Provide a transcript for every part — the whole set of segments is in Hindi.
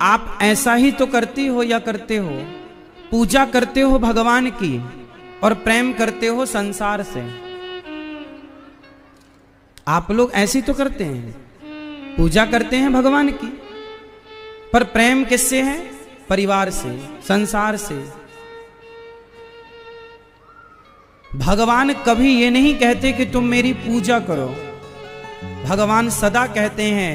आप ऐसा ही तो करती हो या करते हो, पूजा करते हो भगवान की और प्रेम करते हो संसार से। आप लोग ऐसी तो करते हैं, पूजा करते हैं भगवान की, पर प्रेम किससे है? परिवार से, संसार से। भगवान कभी ये नहीं कहते कि तुम मेरी पूजा करो। भगवान सदा कहते हैं,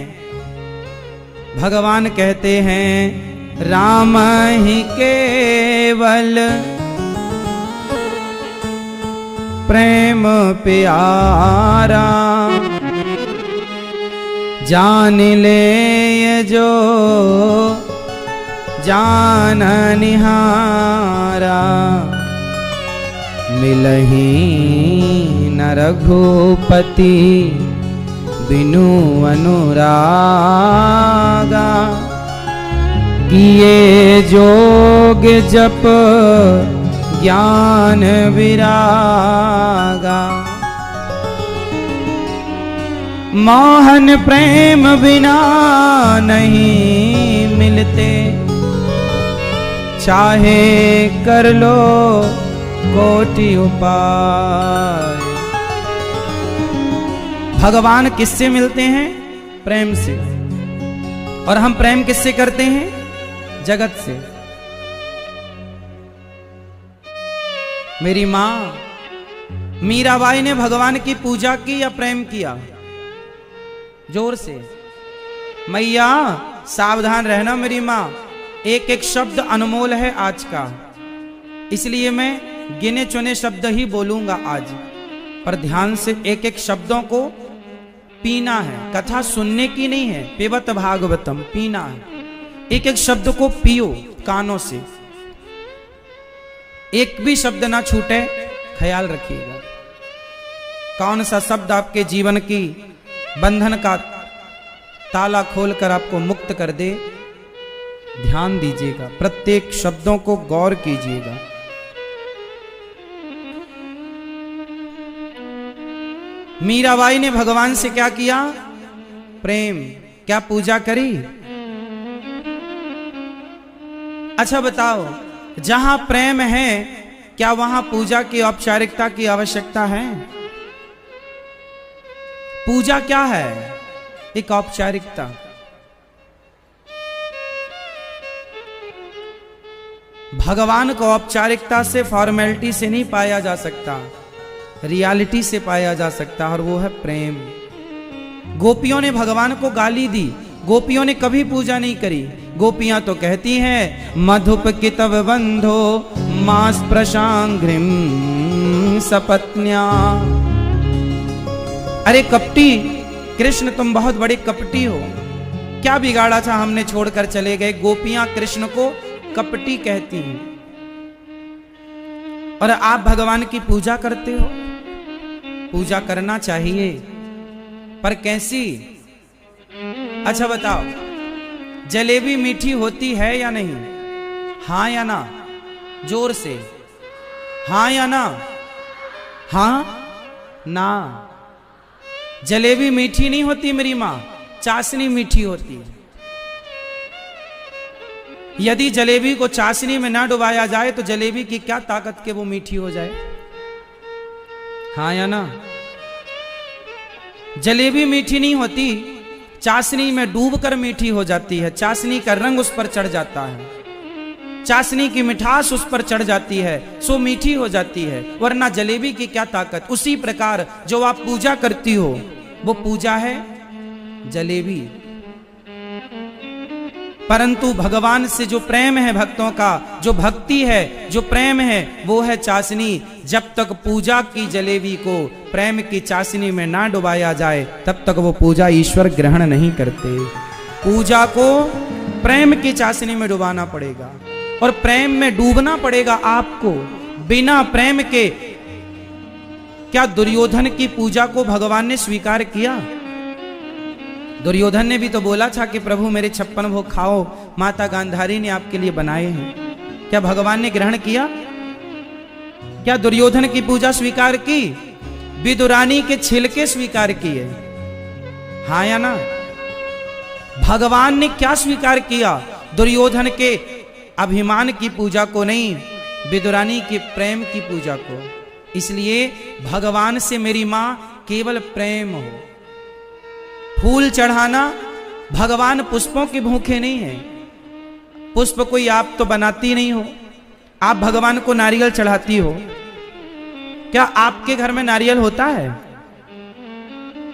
भगवान कहते हैं राम ही केवल प्रेम प्यारा, जान ले ये जो जान निहारा, मिलही न रघुपति बिनु अनुरागा, किए जोग जप ज्ञान विरागा, मोहन प्रेम बिना नहीं मिलते, चाहे कर लो कोटि उपाय। भगवान किससे मिलते हैं? प्रेम से। और हम प्रेम किससे करते हैं? जगत से। मेरी मां मीराबाई ने भगवान की पूजा की या प्रेम किया? जोर से। मैया सावधान रहना मेरी मां, एक एक शब्द अनमोल है आज का, इसलिए मैं गिने चुने शब्द ही बोलूंगा आज, पर ध्यान से एक एक शब्दों को पीना है। कथा सुनने की नहीं है, पिबत भागवतम, पीना है। एक एक शब्द को पियो कानों से, एक भी शब्द ना छूटे, ख्याल रखिएगा। कौन सा शब्द आपके जीवन की बंधन का ताला खोलकर आपको मुक्त कर दे, ध्यान दीजिएगा, प्रत्येक शब्दों को गौर कीजिएगा। मीराबाई ने भगवान से क्या किया? प्रेम। क्या पूजा करी? अच्छा बताओ, जहां प्रेम है क्या वहां पूजा की औपचारिकता की आवश्यकता है? पूजा क्या है? एक औपचारिकता। भगवान को औपचारिकता से, फॉर्मेलिटी से नहीं पाया जा सकता, रियलिटी से पाया जा सकता, और वो है प्रेम। गोपियों ने भगवान को गाली दी, गोपियों ने कभी पूजा नहीं करी। गोपियां तो कहती हैं मधुप कितव बंधो मास प्रशांघ्रिम सपत्न्या। अरे कपटी कृष्ण, तुम बहुत बड़े कपटी हो, क्या बिगाड़ा था हमने छोड़कर चले गए। गोपियां कृष्ण को कपटी कहती हैं, और आप भगवान की पूजा करते हो। पूजा करना चाहिए, पर कैसी? अच्छा बताओ, जलेबी मीठी होती है या नहीं? हाँ या ना? जोर से। हाँ या ना? हाँ ना? जलेबी मीठी नहीं होती मेरी मां, चाशनी मीठी होती है। यदि जलेबी को चाशनी में ना डुबाया जाए तो जलेबी की क्या ताकत के वो मीठी हो जाए? हाँ या ना? जलेबी मीठी नहीं होती, चाशनी में डूबकर मीठी हो जाती है। चाशनी का रंग उस पर चढ़ जाता है, चाशनी की मिठास उस पर चढ़ जाती है, सो मीठी हो जाती है, वरना जलेबी की क्या ताकत। उसी प्रकार जो आप पूजा करती हो वो पूजा है जलेबी, परंतु भगवान से जो प्रेम है, भक्तों का जो भक्ति है, जो प्रेम है, वो है चाशनी। जब तक पूजा की जलेबी को प्रेम की चाशनी में ना डुबाया जाए तब तक वो पूजा ईश्वर ग्रहण नहीं करते। पूजा को प्रेम की चाशनी में डुबाना पड़ेगा, और प्रेम में डूबना पड़ेगा आपको। बिना प्रेम के क्या दुर्योधन की पूजा को भगवान ने स्वीकार किया? दुर्योधन ने भी तो बोला था कि प्रभु मेरे 56 भोग खाओ, माता गांधारी ने आपके लिए बनाए हैं। क्या भगवान ने ग्रहण किया? क्या दुर्योधन की पूजा स्वीकार की? विदुरानी के छिलके स्वीकार किए, हाँ या ना? भगवान ने क्या स्वीकार किया? दुर्योधन के अभिमान की पूजा को नहीं, विदुरानी के प्रेम की पूजा को। इसलिए भगवान से मेरी मां केवल प्रेम हो। फूल चढ़ाना, भगवान पुष्पों के भूखे नहीं है। पुष्प कोई आप तो बनाती नहीं हो, आप भगवान को नारियल चढ़ाती हो। क्या आपके घर में नारियल होता है?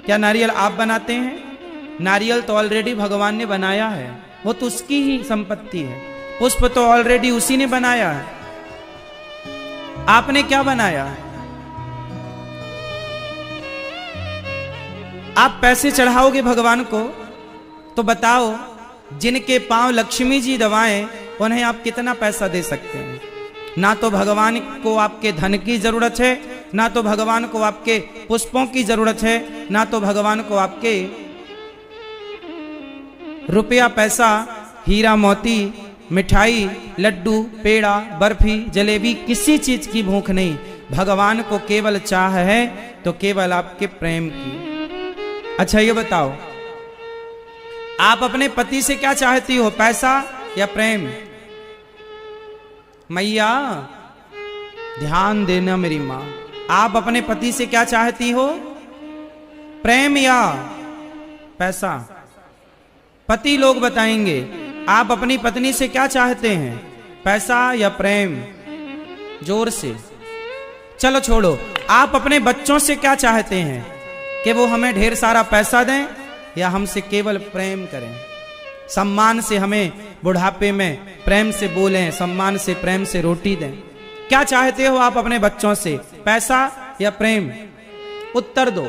क्या नारियल आप बनाते हैं? नारियल तो ऑलरेडी भगवान ने बनाया है, वो तो उसकी ही संपत्ति है। पुष्प तो ऑलरेडी उसी ने बनाया है, आपने क्या बनाया? आप पैसे चढ़ाओगे भगवान को तो बताओ, जिनके पांव लक्ष्मी जी दबाएं उन्हें आप कितना पैसा दे सकते हैं? ना तो भगवान को आपके धन की जरूरत है, ना तो भगवान को आपके पुष्पों की जरूरत है, ना तो भगवान को आपके रुपया पैसा, हीरा मोती, मिठाई, लड्डू, पेड़ा, बर्फी, जलेबी, किसी चीज की भूख नहीं। भगवान को केवल चाह है तो केवल आपके प्रेम की। अच्छा ये बताओ, आप अपने पति से क्या चाहती हो, पैसा या प्रेम? मैया ध्यान देना मेरी मां, आप अपने पति से क्या चाहती हो, प्रेम या पैसा? पति लोग बताएंगे। आप अपनी पत्नी से क्या चाहते हैं, पैसा या प्रेम? जोर से। चलो छोड़ो, आप अपने बच्चों से क्या चाहते हैं, कि वो हमें ढेर सारा पैसा दें या हमसे केवल प्रेम करें, सम्मान से हमें बुढ़ापे में प्रेम से बोलें, सम्मान से प्रेम से रोटी दें? क्या चाहते हो आप अपने बच्चों से, पैसा या प्रेम? उत्तर दो।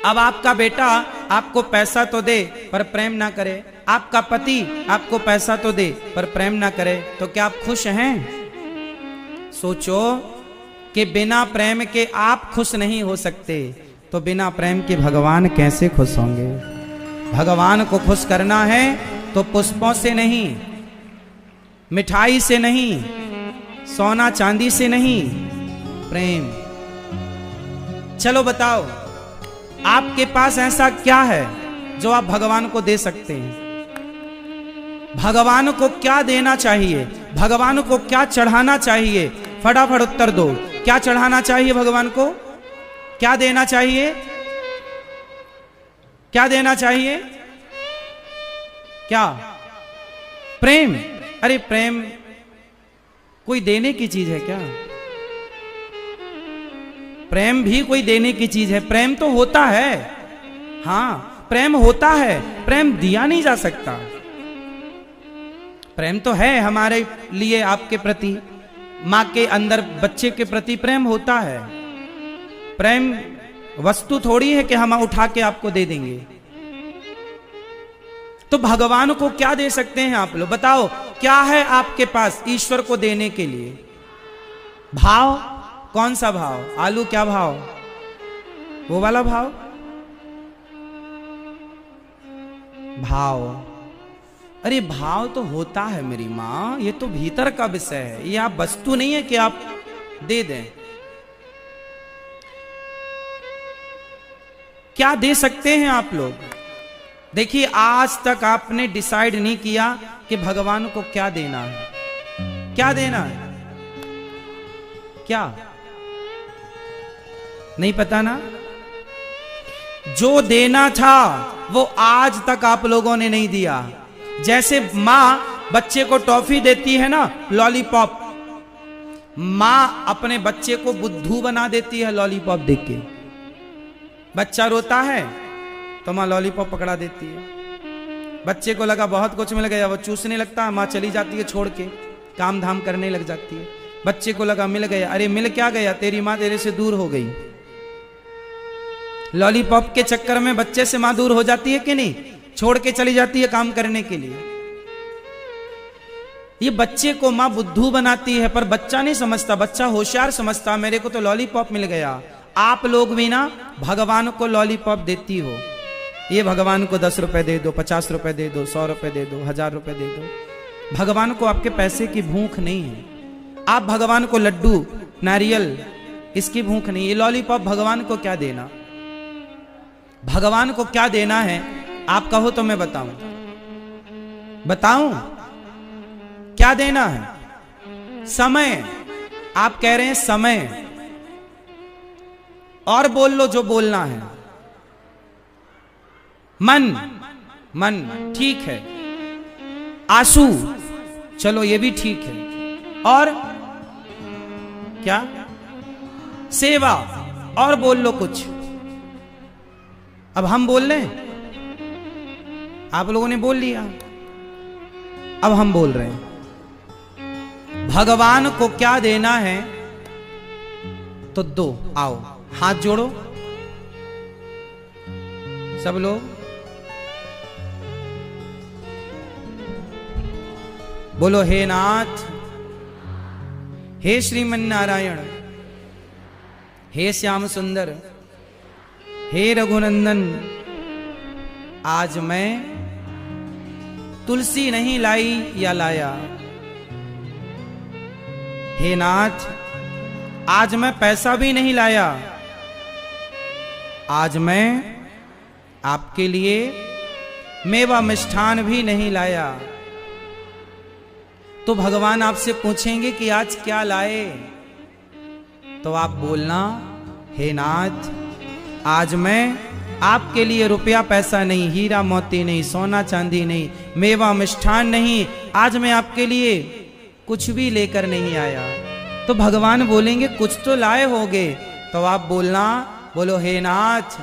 अब आपका बेटा आपको पैसा तो दे पर प्रेम ना करे, आपका पति आपको पैसा तो दे पर प्रेम ना करे, तो क्या आप खुश हैं? सोचो कि बिना प्रेम के आप खुश नहीं हो सकते, तो बिना प्रेम के भगवान कैसे खुश होंगे? भगवान को खुश करना है तो पुष्पों से नहीं, मिठाई से नहीं, सोना चांदी से नहीं, प्रेम। चलो बताओ, आपके पास ऐसा क्या है जो आप भगवान को दे सकते हैं? भगवान को क्या देना चाहिए, भगवान को क्या चढ़ाना चाहिए? फटाफट उत्तर दो। क्या चढ़ाना चाहिए भगवान को? क्या देना चाहिए? क्या देना चाहिए? क्या? प्रेम। अरे प्रेम कोई देने की चीज है क्या? प्रेम भी कोई देने की चीज है? प्रेम तो होता है, हाँ प्रेम होता है, प्रेम दिया नहीं जा सकता। प्रेम तो है हमारे लिए, आपके प्रति, मां के अंदर बच्चे के प्रति प्रेम होता है। प्रेम वस्तु थोड़ी है कि हम उठा के आपको दे देंगे। तो भगवान को क्या दे सकते हैं आप लोग, बताओ क्या है आपके पास ईश्वर को देने के लिए? भाव, कौन सा भाव? आलू क्या भाव? वो वाला भाव? भाव। अरे भाव तो होता है मेरी मां, ये तो भीतर का विषय है, ये आप वस्तु नहीं है कि आप दे दें। क्या दे सकते हैं आप लोग? देखिए आज तक आपने डिसाइड नहीं किया कि भगवान को क्या देना है। क्या देना है? क्या नहीं पता ना? जो देना था वो आज तक आप लोगों ने नहीं दिया। जैसे मां बच्चे को टॉफी देती है ना, लॉलीपॉप, मां अपने बच्चे को बुद्धू बना देती है लॉलीपॉप देख के। बच्चा रोता है तो मां लॉलीपॉप पकड़ा देती है। बच्चे को लगा बहुत कुछ मिल गया, वो चूसने लगता है, मां चली जाती है छोड़ के, काम धाम करने लग जाती है। बच्चे को लगा मिल गया, अरे मिल क्या गया, तेरी मां तेरे से दूर हो गई। लॉलीपॉप के चक्कर में बच्चे से मां दूर हो जाती है कि नहीं? छोड़ के चली जाती है काम करने के लिए। ये बच्चे को मां बुद्धू बनाती है, पर बच्चा नहीं समझता, बच्चा होशियार समझता, मेरे को तो लॉलीपॉप मिल गया। आप लोग भी ना भगवान को लॉलीपॉप देती हो, ये भगवान को 10 रुपए दे दो, 50 रुपए दे दो, 100 रुपए दे दो, 1000 रुपए दे दो। भगवान को आपके पैसे की भूख नहीं है। आप भगवान को लड्डू, नारियल, इसकी भूख नहीं। ये लॉलीपॉप भगवान को क्या देना? भगवान को क्या देना है आप कहो तो मैं बताऊं। बताऊं क्या देना है? समय। आप कह रहे हैं समय, और बोल लो जो बोलना है। मन, मन ठीक है। आंसू, चलो ये भी ठीक है। और क्या? सेवा, और बोल लो कुछ। अब हम बोल रहे हैं, आप लोगों ने बोल लिया, अब हम बोल रहे हैं। भगवान को क्या देना है तो दो। आओ हाथ जोड़ो सब लोग, बोलो हे नाथ, हे श्रीमन नारायण, हे श्याम सुंदर, हे रघुनंदन, आज मैं तुलसी नहीं लाई या लाया। हे नाथ, आज मैं पैसा भी नहीं लाया, आज मैं आपके लिए मेवा मिष्ठान भी नहीं लाया। तो भगवान आपसे पूछेंगे कि आज क्या लाए, तो आप बोलना हे नाथ, आज मैं आपके लिए रुपया पैसा नहीं, हीरा मोती नहीं, सोना चांदी नहीं, मेवा मिष्ठान नहीं, आज मैं आपके लिए कुछ भी लेकर नहीं आया। तो भगवान बोलेंगे कुछ तो लाए होगे, तो आप बोलना, बोलो हे नाथ,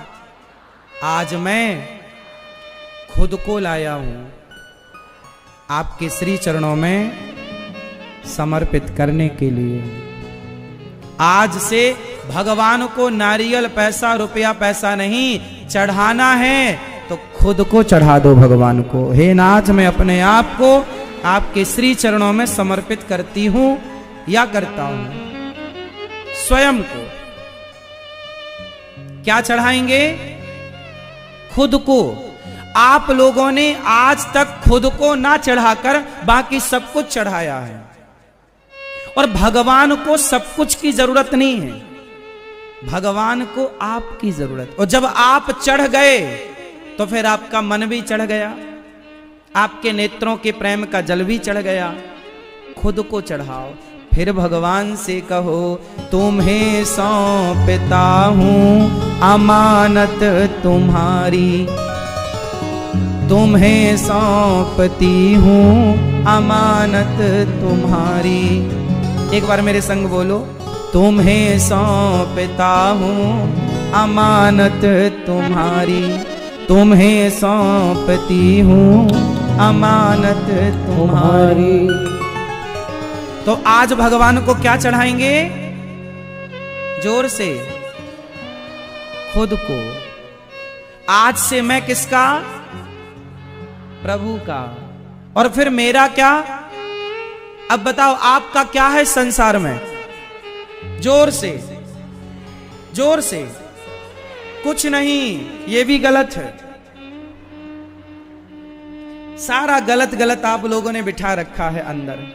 आज मैं खुद को लाया हूं आपके श्री चरणों में समर्पित करने के लिए। आज से भगवान को नारियल पैसा रुपया पैसा नहीं चढ़ाना है, तो खुद को चढ़ा दो भगवान को। हे नाथ, मैं अपने आप को आपके श्री चरणों में समर्पित करती हूं या करता हूं। स्वयं को क्या चढ़ाएंगे? खुद को। आप लोगों ने आज तक खुद को ना चढ़ाकर बाकी सब कुछ चढ़ाया है, और भगवान को सब कुछ की जरूरत नहीं है, भगवान को आपकी जरूरत। और जब आप चढ़ गए तो फिर आपका मन भी चढ़ गया, आपके नेत्रों के प्रेम का जल भी चढ़ गया। खुद को चढ़ाओ, फिर भगवान से कहो, तुम्हें सौंपता हूं अमानत तुम्हारी, तुम्हें सौंपती हूं अमानत तुम्हारी। एक बार मेरे संग बोलो, तुम्हें सौंपता हूं अमानत तुम्हारी, तुम्हें सौंपती हूं अमानत तुम्हारी। तो आज भगवान को क्या चढ़ाएंगे? जोर से, खुद को। आज से मैं किसका? प्रभु का। और फिर मेरा क्या? अब बताओ आपका क्या है संसार में? जोर से, जोर से। कुछ नहीं, ये भी गलत है। सारा गलत गलत आप लोगों ने बिठा रखा है अंदर।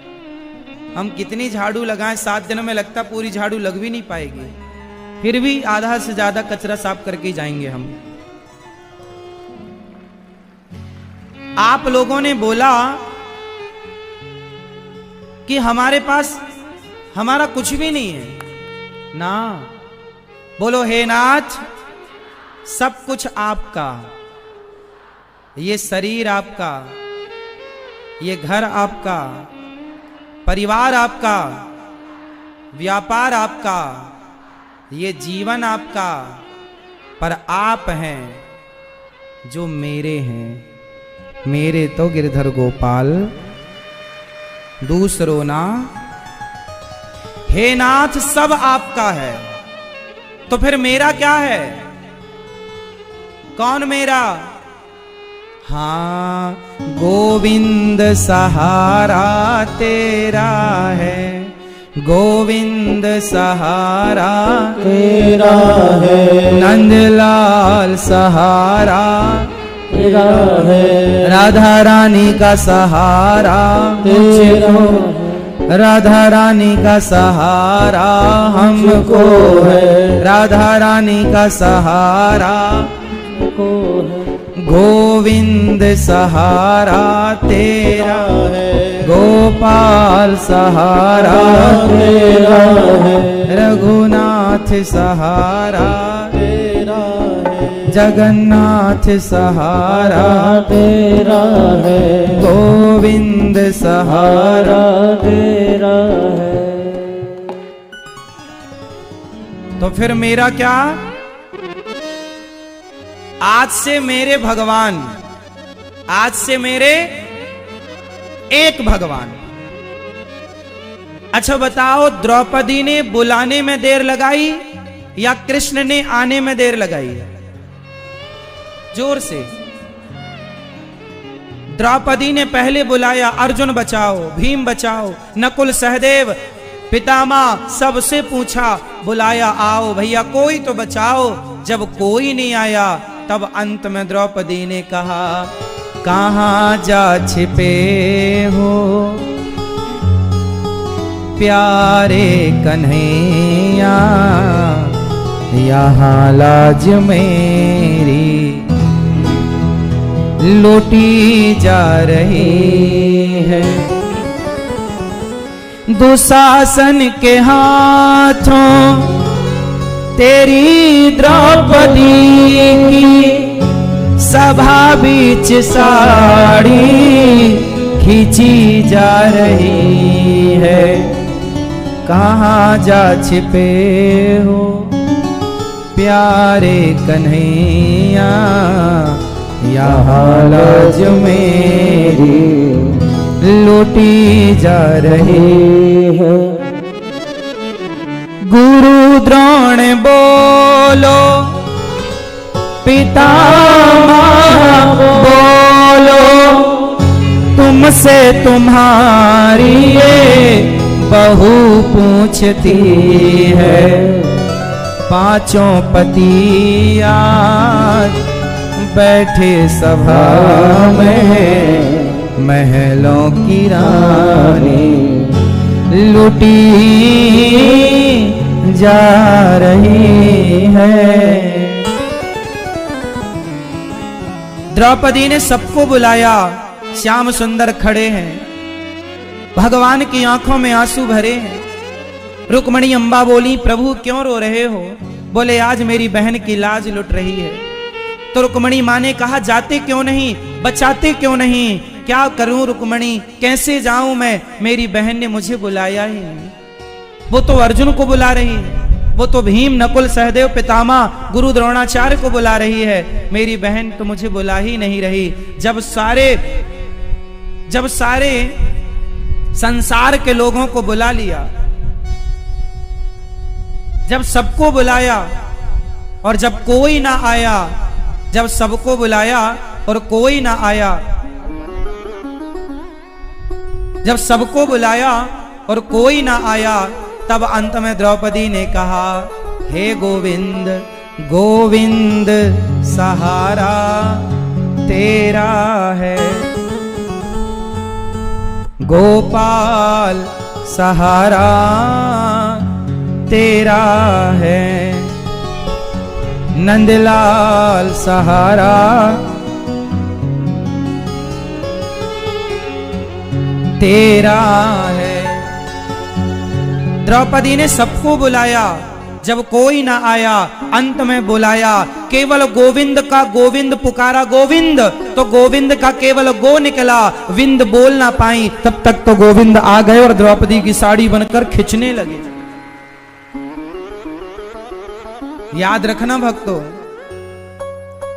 हम कितनी झाड़ू लगाएं, 7 दिनों में लगता पूरी झाड़ू लग भी नहीं पाएगी, फिर भी आधा से ज्यादा कचरा साफ करके जाएंगे हम। आप लोगों ने बोला कि हमारे पास हमारा कुछ भी नहीं है ना। बोलो हे नाथ, सब कुछ आपका, ये शरीर आपका, ये घर आपका, परिवार आपका, व्यापार आपका, ये जीवन आपका, पर आप हैं जो मेरे हैं। मेरे तो गिरधर गोपाल, दूसरों ना। हे नाथ, सब आपका है, तो फिर मेरा क्या है? कौन मेरा? हाँ, गोविंद सहारा तेरा है, गोविंद सहारा तेरा है, नंदलाल सहारा तेरा है, राधा रानी का सहारा तेरा है, राधा रानी का सहारा हमको है, राधा रानी का सहारा को है। गोविंद सहारा तेरा है, गोपाल सहारा तेरा है, रघुनाथ सहारा तेरा है, जगन्नाथ सहारा तेरा है, गोविंद सहारा तेरा है। तो फिर मेरा क्या? आज से मेरे भगवान, आज से मेरे एक भगवान। अच्छा बताओ, द्रौपदी ने बुलाने में देर लगाई या कृष्ण ने आने में देर लगाई? जोर से। द्रौपदी ने पहले बुलाया, अर्जुन बचाओ, भीम बचाओ, नकुल सहदेव पितामह सबसे पूछा, बुलाया आओ भैया कोई तो बचाओ। जब कोई नहीं आया तब अंत में द्रौपदी ने कहा, कहाँ जा छिपे हो प्यारे कन्हैया, यहाँ लाज मेरी लूटी जा रही है। दुशासन के हाथों तेरी द्रौपदी की सभा बीच साड़ी खींची जा रही है। कहाँ जा छिपे हो प्यारे कन्हैया, यहाँ लाज मेरी लूटी जा रही है। गुरु द्रोण बोलो, पितामह बोलो, तुमसे तुम्हारी ये बहू पूछती है। पांचों पति आज बैठे सभा में, महलों की रानी लूटी जा रही है। द्रौपदी ने सबको बुलाया, श्याम सुंदर खड़े हैं, भगवान की आंखों में आंसू भरे हैं। रुक्मणी अम्बा बोली, प्रभु क्यों रो रहे हो? बोले, आज मेरी बहन की लाज लुट रही है। तो रुक्मणी माँ ने कहा, जाते क्यों नहीं, बचाते क्यों नहीं? क्या करूं रुक्मणी, कैसे जाऊं मैं? मेरी बहन ने मुझे बुलाया ही नहीं। वो तो अर्जुन को बुला रही है, वो तो भीम नकुल सहदेव पितामह गुरु द्रोणाचार्य को बुला रही है, मेरी बहन तो मुझे बुला ही नहीं रही। जब सारे संसार के लोगों को बुला लिया, जब सबको बुलाया और जब कोई ना आया, जब सबको बुलाया और कोई ना आया, जब सबको बुलाया और कोई ना आया, तब अंत में द्रौपदी ने कहा, हे गोविंद गोविंद सहारा तेरा है, गोपाल सहारा तेरा है, नंदलाल सहारा तेरा है। द्रौपदी ने सबको बुलाया, जब कोई ना आया, अंत में बुलाया, केवल गोविंद का गोविंद पुकारा, गोविंद, तो गोविंद का केवल गो निकला, विंद बोल ना पाई। तब तक तो गोविंद आ गए और द्रौपदी की साड़ी बनकर खिंचने लगे। याद रखना भक्तों,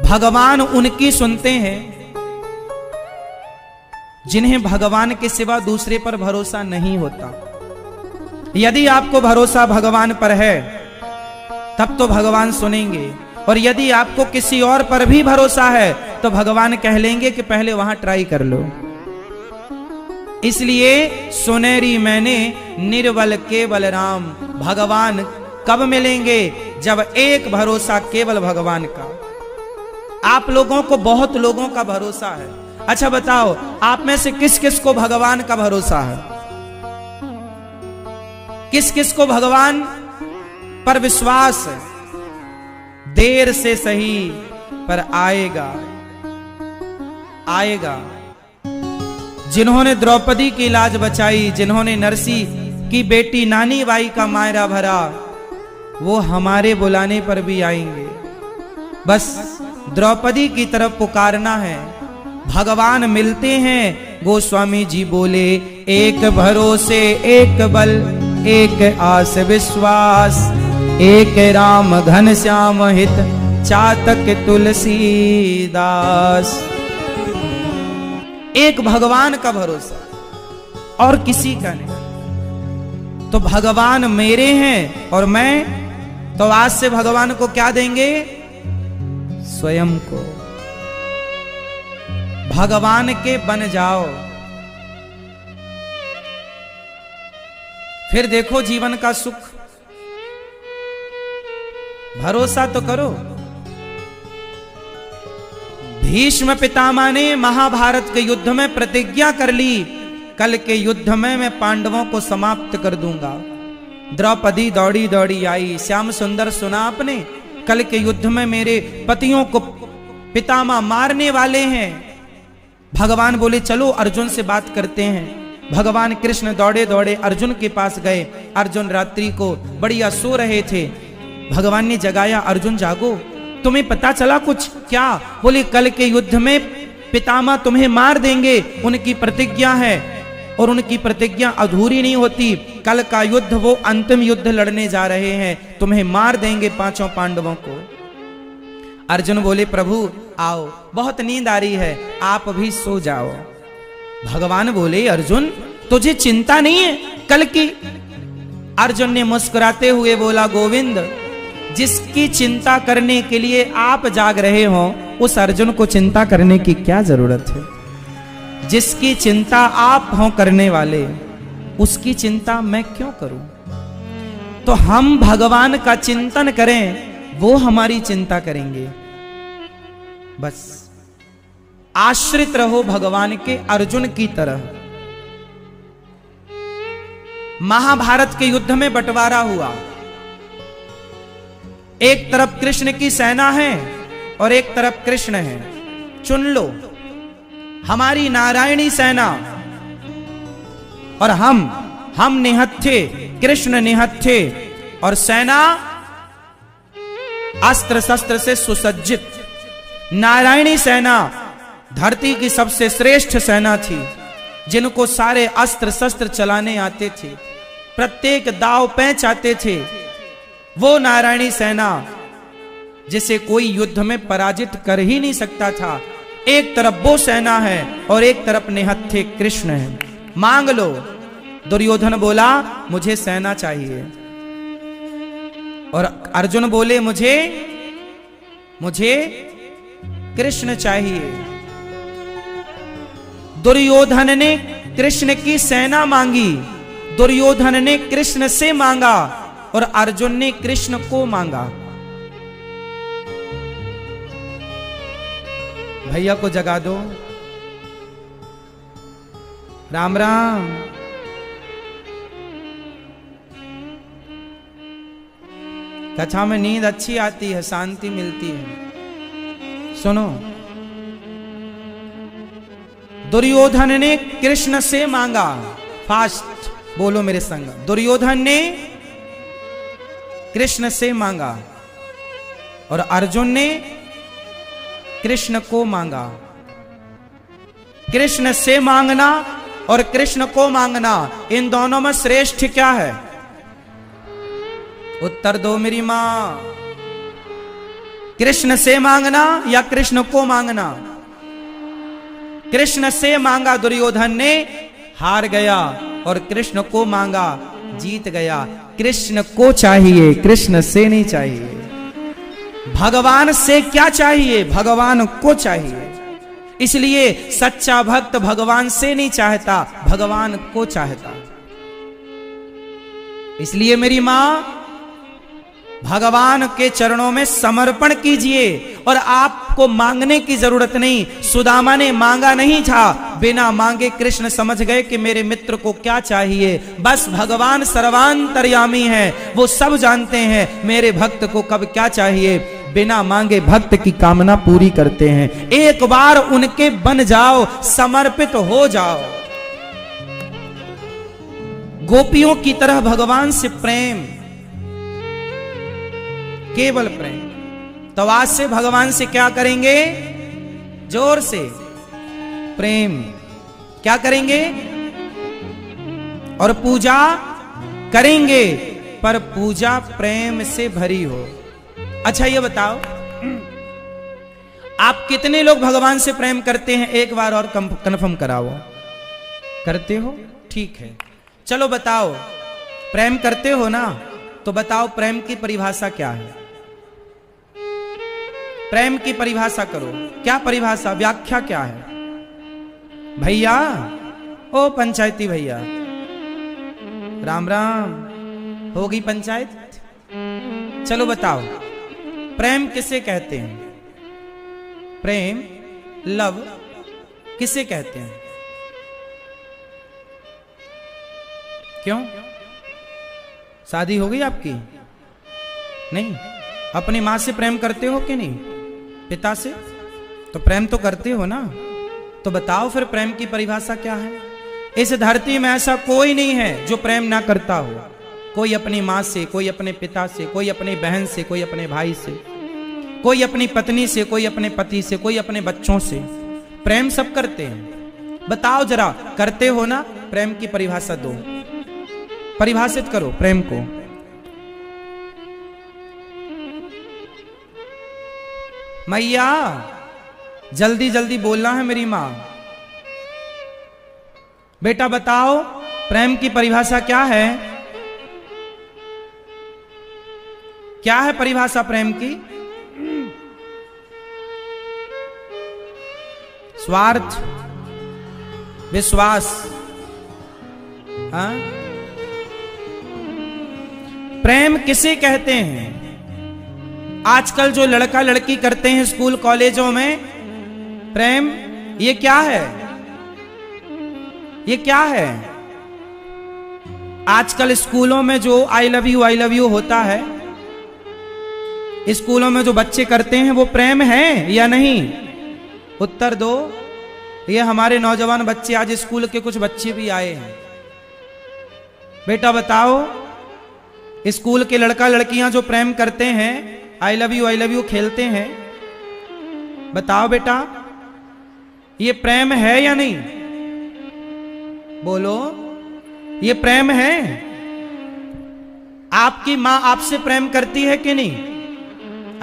भगवान उनकी सुनते हैं जिन्हें भगवान के सिवा दूसरे पर भरोसा नहीं होता। यदि आपको भरोसा भगवान पर है तब तो भगवान सुनेंगे, और यदि आपको किसी और पर भी भरोसा है तो भगवान कह लेंगे कि पहले वहां ट्राई कर लो। इसलिए सुनेरी मैंने निर्बल केवल राम, भगवान कब मिलेंगे? जब एक भरोसा केवल भगवान का। आप लोगों को बहुत लोगों का भरोसा है। अच्छा बताओ, आप में से किस किस को भगवान का भरोसा है? किस किस को भगवान पर विश्वास है? देर से सही पर आएगा, आएगा। जिन्होंने द्रौपदी की लाज बचाई, जिन्होंने नरसी की बेटी नानी बाई का मायरा भरा, वो हमारे बुलाने पर भी आएंगे। बस द्रौपदी की तरफ पुकारना है। भगवान मिलते हैं। गोस्वामी जी बोले, एक भरोसे एक बल, एक आस विश्वास, एक राम घन श्याम हित, चातक तुलसीदास। एक भगवान का भरोसा और किसी का नहीं। तो भगवान मेरे हैं और मैं तो आज से भगवान को क्या देंगे? स्वयं को। भगवान के बन जाओ, फिर देखो जीवन का सुख। भरोसा तो करो। भीष्म पितामह ने महाभारत के युद्ध में प्रतिज्ञा कर ली, कल के युद्ध में मैं पांडवों को समाप्त कर दूंगा। द्रौपदी दौड़ी दौड़ी आई, श्याम सुंदर सुना आपने, कल के युद्ध में मेरे पतियों को पितामह मारने वाले हैं। भगवान बोले चलो अर्जुन से बात करते हैं। भगवान कृष्ण दौड़े दौड़े अर्जुन के पास गए। अर्जुन रात्रि को बढ़िया सो रहे थे। भगवान ने जगाया, अर्जुन जागो, तुम्हें पता चला कुछ? क्या? बोले कल के युद्ध में पितामह तुम्हें मार देंगे, उनकी प्रतिज्ञा है और उनकी प्रतिज्ञा अधूरी नहीं होती। कल का युद्ध वो अंतिम युद्ध लड़ने जा रहे हैं, तुम्हें मार देंगे पांचों पांडवों को। अर्जुन बोले प्रभु आओ, बहुत नींद आ रही है, आप भी सो जाओ। भगवान बोले अर्जुन तुझे चिंता नहीं है कल की? अर्जुन ने मुस्कुराते हुए बोला, गोविंद जिसकी चिंता करने के लिए आप जाग रहे हो, उस अर्जुन को चिंता करने की क्या जरूरत है? जिसकी चिंता आप हो करने वाले, उसकी चिंता मैं क्यों करूं? तो हम भगवान का चिंतन करें, वो हमारी चिंता करेंगे। बस आश्रित रहो भगवान के, अर्जुन की तरह। महाभारत के युद्ध में बंटवारा हुआ। एक तरफ कृष्ण की सेना है और एक तरफ कृष्ण है। चुन लो, हमारी नारायणी सेना और हम निहत्थे, कृष्ण निहत्थे, और सेना अस्त्र शस्त्र से सुसज्जित। नारायणी सेना धरती की सबसे श्रेष्ठ सेना थी, जिनको सारे अस्त्र शस्त्र चलाने आते थे, प्रत्येक दाव पैंच आते थे। वो नारायणी सेना जिसे कोई युद्ध में पराजित कर ही नहीं सकता था। एक तरफ वो सेना है और एक तरफ निहत्थे कृष्ण है। मांग लो। दुर्योधन बोला मुझे सेना चाहिए, और अर्जुन बोले मुझे कृष्ण चाहिए। दुर्योधन ने कृष्ण की सेना मांगी, दुर्योधन ने कृष्ण से मांगा और अर्जुन ने कृष्ण को मांगा। भैया को जगा दो। राम राम। कथा में नींद अच्छी आती है, शांति मिलती है। सुनो, दुर्योधन ने कृष्ण से मांगा। फास्ट बोलो मेरे संग। दुर्योधन ने कृष्ण से मांगा और अर्जुन ने कृष्ण को मांगा। कृष्ण से मांगना और कृष्ण को मांगना, इन दोनों में श्रेष्ठ क्या है? उत्तर दो मेरी मां। कृष्ण से मांगना या कृष्ण को मांगना? कृष्ण से मांगा दुर्योधन ने, हार गया, और कृष्ण को मांगा, जीत गया। कृष्ण को चाहिए, कृष्ण से नहीं चाहिए। भगवान से क्या चाहिए? भगवान को चाहिए। इसलिए सच्चा भक्त भगवान से नहीं चाहता, भगवान को चाहता। इसलिए मेरी मां, भगवान के चरणों में समर्पण कीजिए और आपको मांगने की जरूरत नहीं। सुदामा ने मांगा नहीं था, बिना मांगे कृष्ण समझ गए कि मेरे मित्र को क्या चाहिए। बस भगवान सर्वांतर्यामी है, वो सब जानते हैं मेरे भक्त को कब क्या चाहिए। बिना मांगे भक्त की कामना पूरी करते हैं। एक बार उनके बन जाओ, समर्पित हो जाओ। गोपियों की तरह भगवान से प्रेम, केवल प्रेम। तो आज से भगवान से क्या करेंगे? जोर से प्रेम। क्या करेंगे? और पूजा करेंगे, पर पूजा प्रेम से भरी हो। अच्छा ये बताओ, आप कितने लोग भगवान से प्रेम करते हैं? एक बार और कंफर्म कराओ। करते हो? ठीक है, चलो बताओ, प्रेम करते हो ना? तो बताओ प्रेम की परिभाषा क्या है? प्रेम की परिभाषा करो। क्या परिभाषा, व्याख्या क्या है? भैया, ओ पंचायती भैया, राम राम, हो गई पंचायत? चलो बताओ, प्रेम किसे कहते हैं? प्रेम, लव किसे कहते हैं? क्यों, शादी हो गई आपकी? नहीं? अपनी मां से प्रेम करते हो कि नहीं? पिता से? तो प्रेम तो करते हो ना? तो बताओ फिर प्रेम की परिभाषा क्या है? इस धरती में ऐसा कोई नहीं है जो प्रेम ना करता हो। कोई अपनी मां से, कोई अपने पिता से, कोई अपनी बहन से, कोई अपने भाई से, कोई अपनी पत्नी से, कोई अपने पति से, कोई अपने बच्चों से। प्रेम सब करते हैं। बताओ जरा, करते हो ना? प्रेम की परिभाषा दो, परिभाषित करो प्रेम को। मैया, जल्दी जल्दी बोलना है मेरी मां। बेटा बताओ, प्रेम की परिभाषा क्या है? क्या है परिभाषा प्रेम की? स्वार्थ, विश्वास, हाँ? प्रेम किसे कहते हैं? आजकल जो लड़का लड़की करते हैं स्कूल कॉलेजों में, प्रेम, ये क्या है? ये क्या है? आजकल स्कूलों में जो आई लव यू होता है, स्कूलों में जो बच्चे करते हैं, वो प्रेम है या नहीं? उत्तर दो। ये हमारे नौजवान बच्चे, आज स्कूल के कुछ बच्चे भी आए हैं। बेटा बताओ, स्कूल के लड़का लड़कियां जो प्रेम करते हैं, आई लव यू खेलते हैं, बताओ बेटा, ये प्रेम है या नहीं? बोलो, ये प्रेम है? आपकी मां आपसे प्रेम करती है कि नहीं?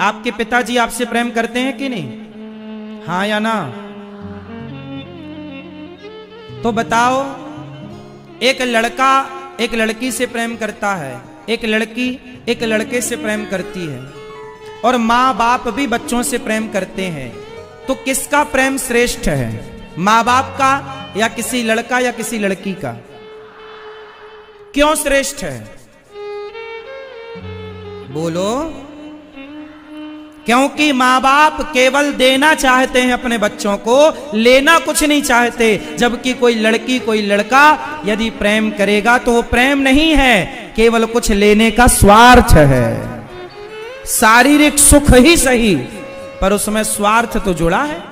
आपके पिताजी आपसे प्रेम करते हैं कि नहीं? हाँ या ना? तो बताओ, एक लड़का एक लड़की से प्रेम करता है, एक लड़की एक लड़के से प्रेम करती है, और माँ बाप भी बच्चों से प्रेम करते हैं। तो किसका प्रेम श्रेष्ठ है? माँ बाप का या किसी लड़का या किसी लड़की का? क्यों श्रेष्ठ है? बोलो। क्योंकि माँ बाप केवल देना चाहते हैं अपने बच्चों को, लेना कुछ नहीं चाहते। जबकि कोई लड़की कोई लड़का यदि प्रेम करेगा तो वो प्रेम नहीं है, केवल कुछ लेने का स्वार्थ है। शारीरिक सुख ही सही, पर उसमें स्वार्थ तो जुड़ा है।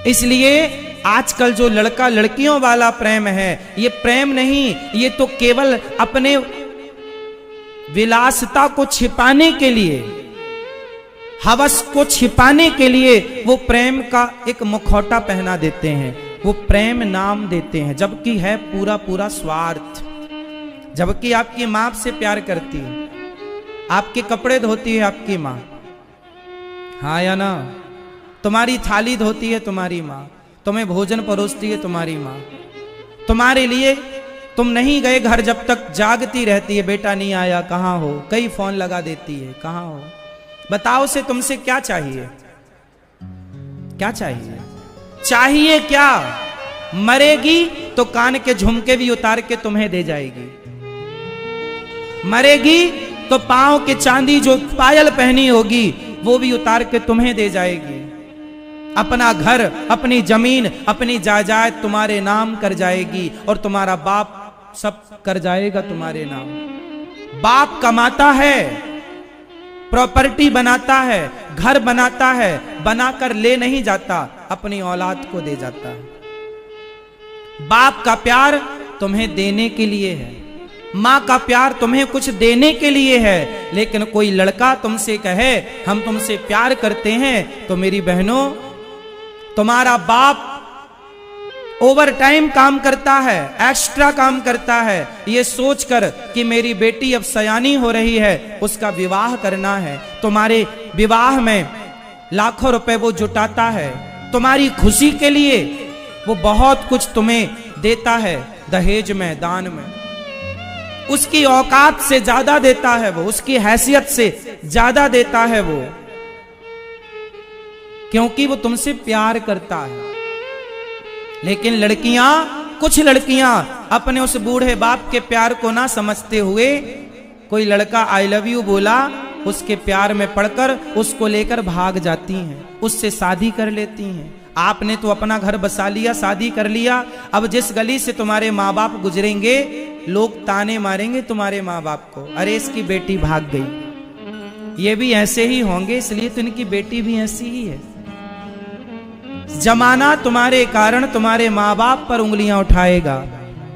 इसलिए आजकल जो लड़का लड़कियों वाला प्रेम है, ये प्रेम नहीं, ये तो केवल अपने विलासिता को छिपाने के लिए, हवस को छिपाने के लिए वो प्रेम का एक मुखौटा पहना देते हैं, वो प्रेम नाम देते हैं, जबकि है पूरा पूरा स्वार्थ। जबकि आपकी मां आपसे प्यार करती है, आपके कपड़े धोती है आपकी मां, हाँ या ना? तुम्हारी थाली धोती है तुम्हारी मां, तुम्हें भोजन परोसती है तुम्हारी मां। तुम्हारे लिए तुम नहीं गए घर जब तक जागती रहती है, बेटा नहीं आया, कहां हो? कई फोन लगा देती है, कहां हो? बताओ से तुमसे क्या चाहिए? क्या चाहिए? चाहिए क्या? मरेगी तो कान के झुमके भी उतार के तुम्हें दे जाएगी, मरेगी तो पांव के चांदी जो पायल पहनी होगी वो भी उतार के तुम्हें दे जाएगी। अपना घर, अपनी जमीन, अपनी जायदाद तुम्हारे नाम कर जाएगी, और तुम्हारा बाप सब कर जाएगा तुम्हारे नाम। बाप कमाता है, प्रॉपर्टी बनाता है, घर बनाता है, बनाकर ले नहीं जाता, अपनी औलाद को दे जाता है। बाप का प्यार तुम्हें देने के लिए है, माँ का प्यार तुम्हें कुछ देने के लिए है। लेकिन कोई लड़का तुमसे कहे हम तुमसे प्यार करते हैं, तो मेरी बहनों, तुम्हारा बाप ओवर टाइम काम करता है, एक्स्ट्रा काम करता है, ये सोचकर कि मेरी बेटी अब सयानी हो रही है, उसका विवाह करना है। तुम्हारे विवाह में लाखों रुपए वो जुटाता है, तुम्हारी खुशी के लिए वो बहुत कुछ तुम्हें देता है, दहेज में, दान में। उसकी औकात से ज्यादा देता है वो, उसकी हैसियत से ज्यादा देता है वो, क्योंकि वो तुमसे प्यार करता है। लेकिन लड़कियां, कुछ लड़कियां अपने उस बूढ़े बाप के प्यार को ना समझते हुए, कोई लड़का आई लव यू बोला, उसके प्यार में पड़कर उसको लेकर भाग जाती हैं, उससे शादी कर लेती हैं। आपने तो अपना घर बसा लिया, शादी कर लिया, अब जिस गली से तुम्हारे माँ बाप गुजरेंगे, लोग ताने मारेंगे तुम्हारे माँ बाप को, अरे इसकी बेटी भाग गई। ये भी ऐसे ही होंगे, इसलिए तो इनकी बेटी भी ऐसी ही है। जमाना तुम्हारे कारण तुम्हारे माँ बाप पर उंगलियां उठाएगा।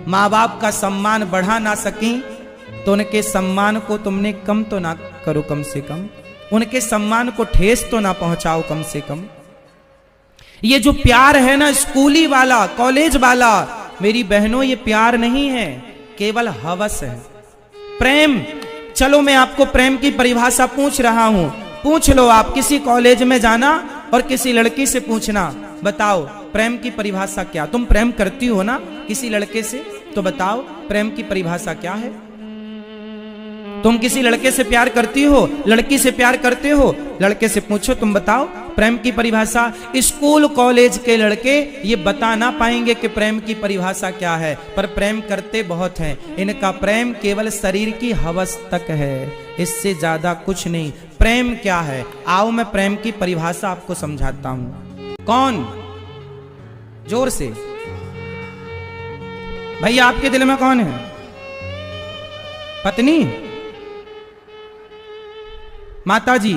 माँ बाप का सम्मान बढ़ा ना सकी तो उनके सम्मान को तुमने कम तो ना करो, कम से कम उनके सम्मान को ठेस तो ना पहुंचाओ, कम से कम। ये जो प्यार है ना, स्कूली वाला, कॉलेज वाला, मेरी बहनों, ये प्यार नहीं है, केवल हवस है, प्रेम। चलो मैं आपको प्रेम की परिभाषा पूछ रहा हूं, पूछ लो आप। किसी कॉलेज में जाना और किसी लड़की से पूछना, बताओ प्रेम की परिभाषा क्या। तुम प्रेम करती हो ना किसी लड़के से, तो बताओ प्रेम की परिभाषा क्या है। तुम किसी लड़के से प्यार करती हो, लड़की से प्यार करते हो, लड़के से पूछो, तुम बताओ प्रेम की परिभाषा। स्कूल कॉलेज के लड़के ये बता ना पाएंगे कि प्रेम की परिभाषा क्या है, पर प्रेम करते बहुत हैं। इनका प्रेम केवल शरीर की हवस तक है, इससे ज्यादा कुछ नहीं। प्रेम क्या है, आओ मैं प्रेम की परिभाषा आपको समझाता हूं। कौन, जोर से भैया, आपके दिल में कौन है? पत्नी, माता जी,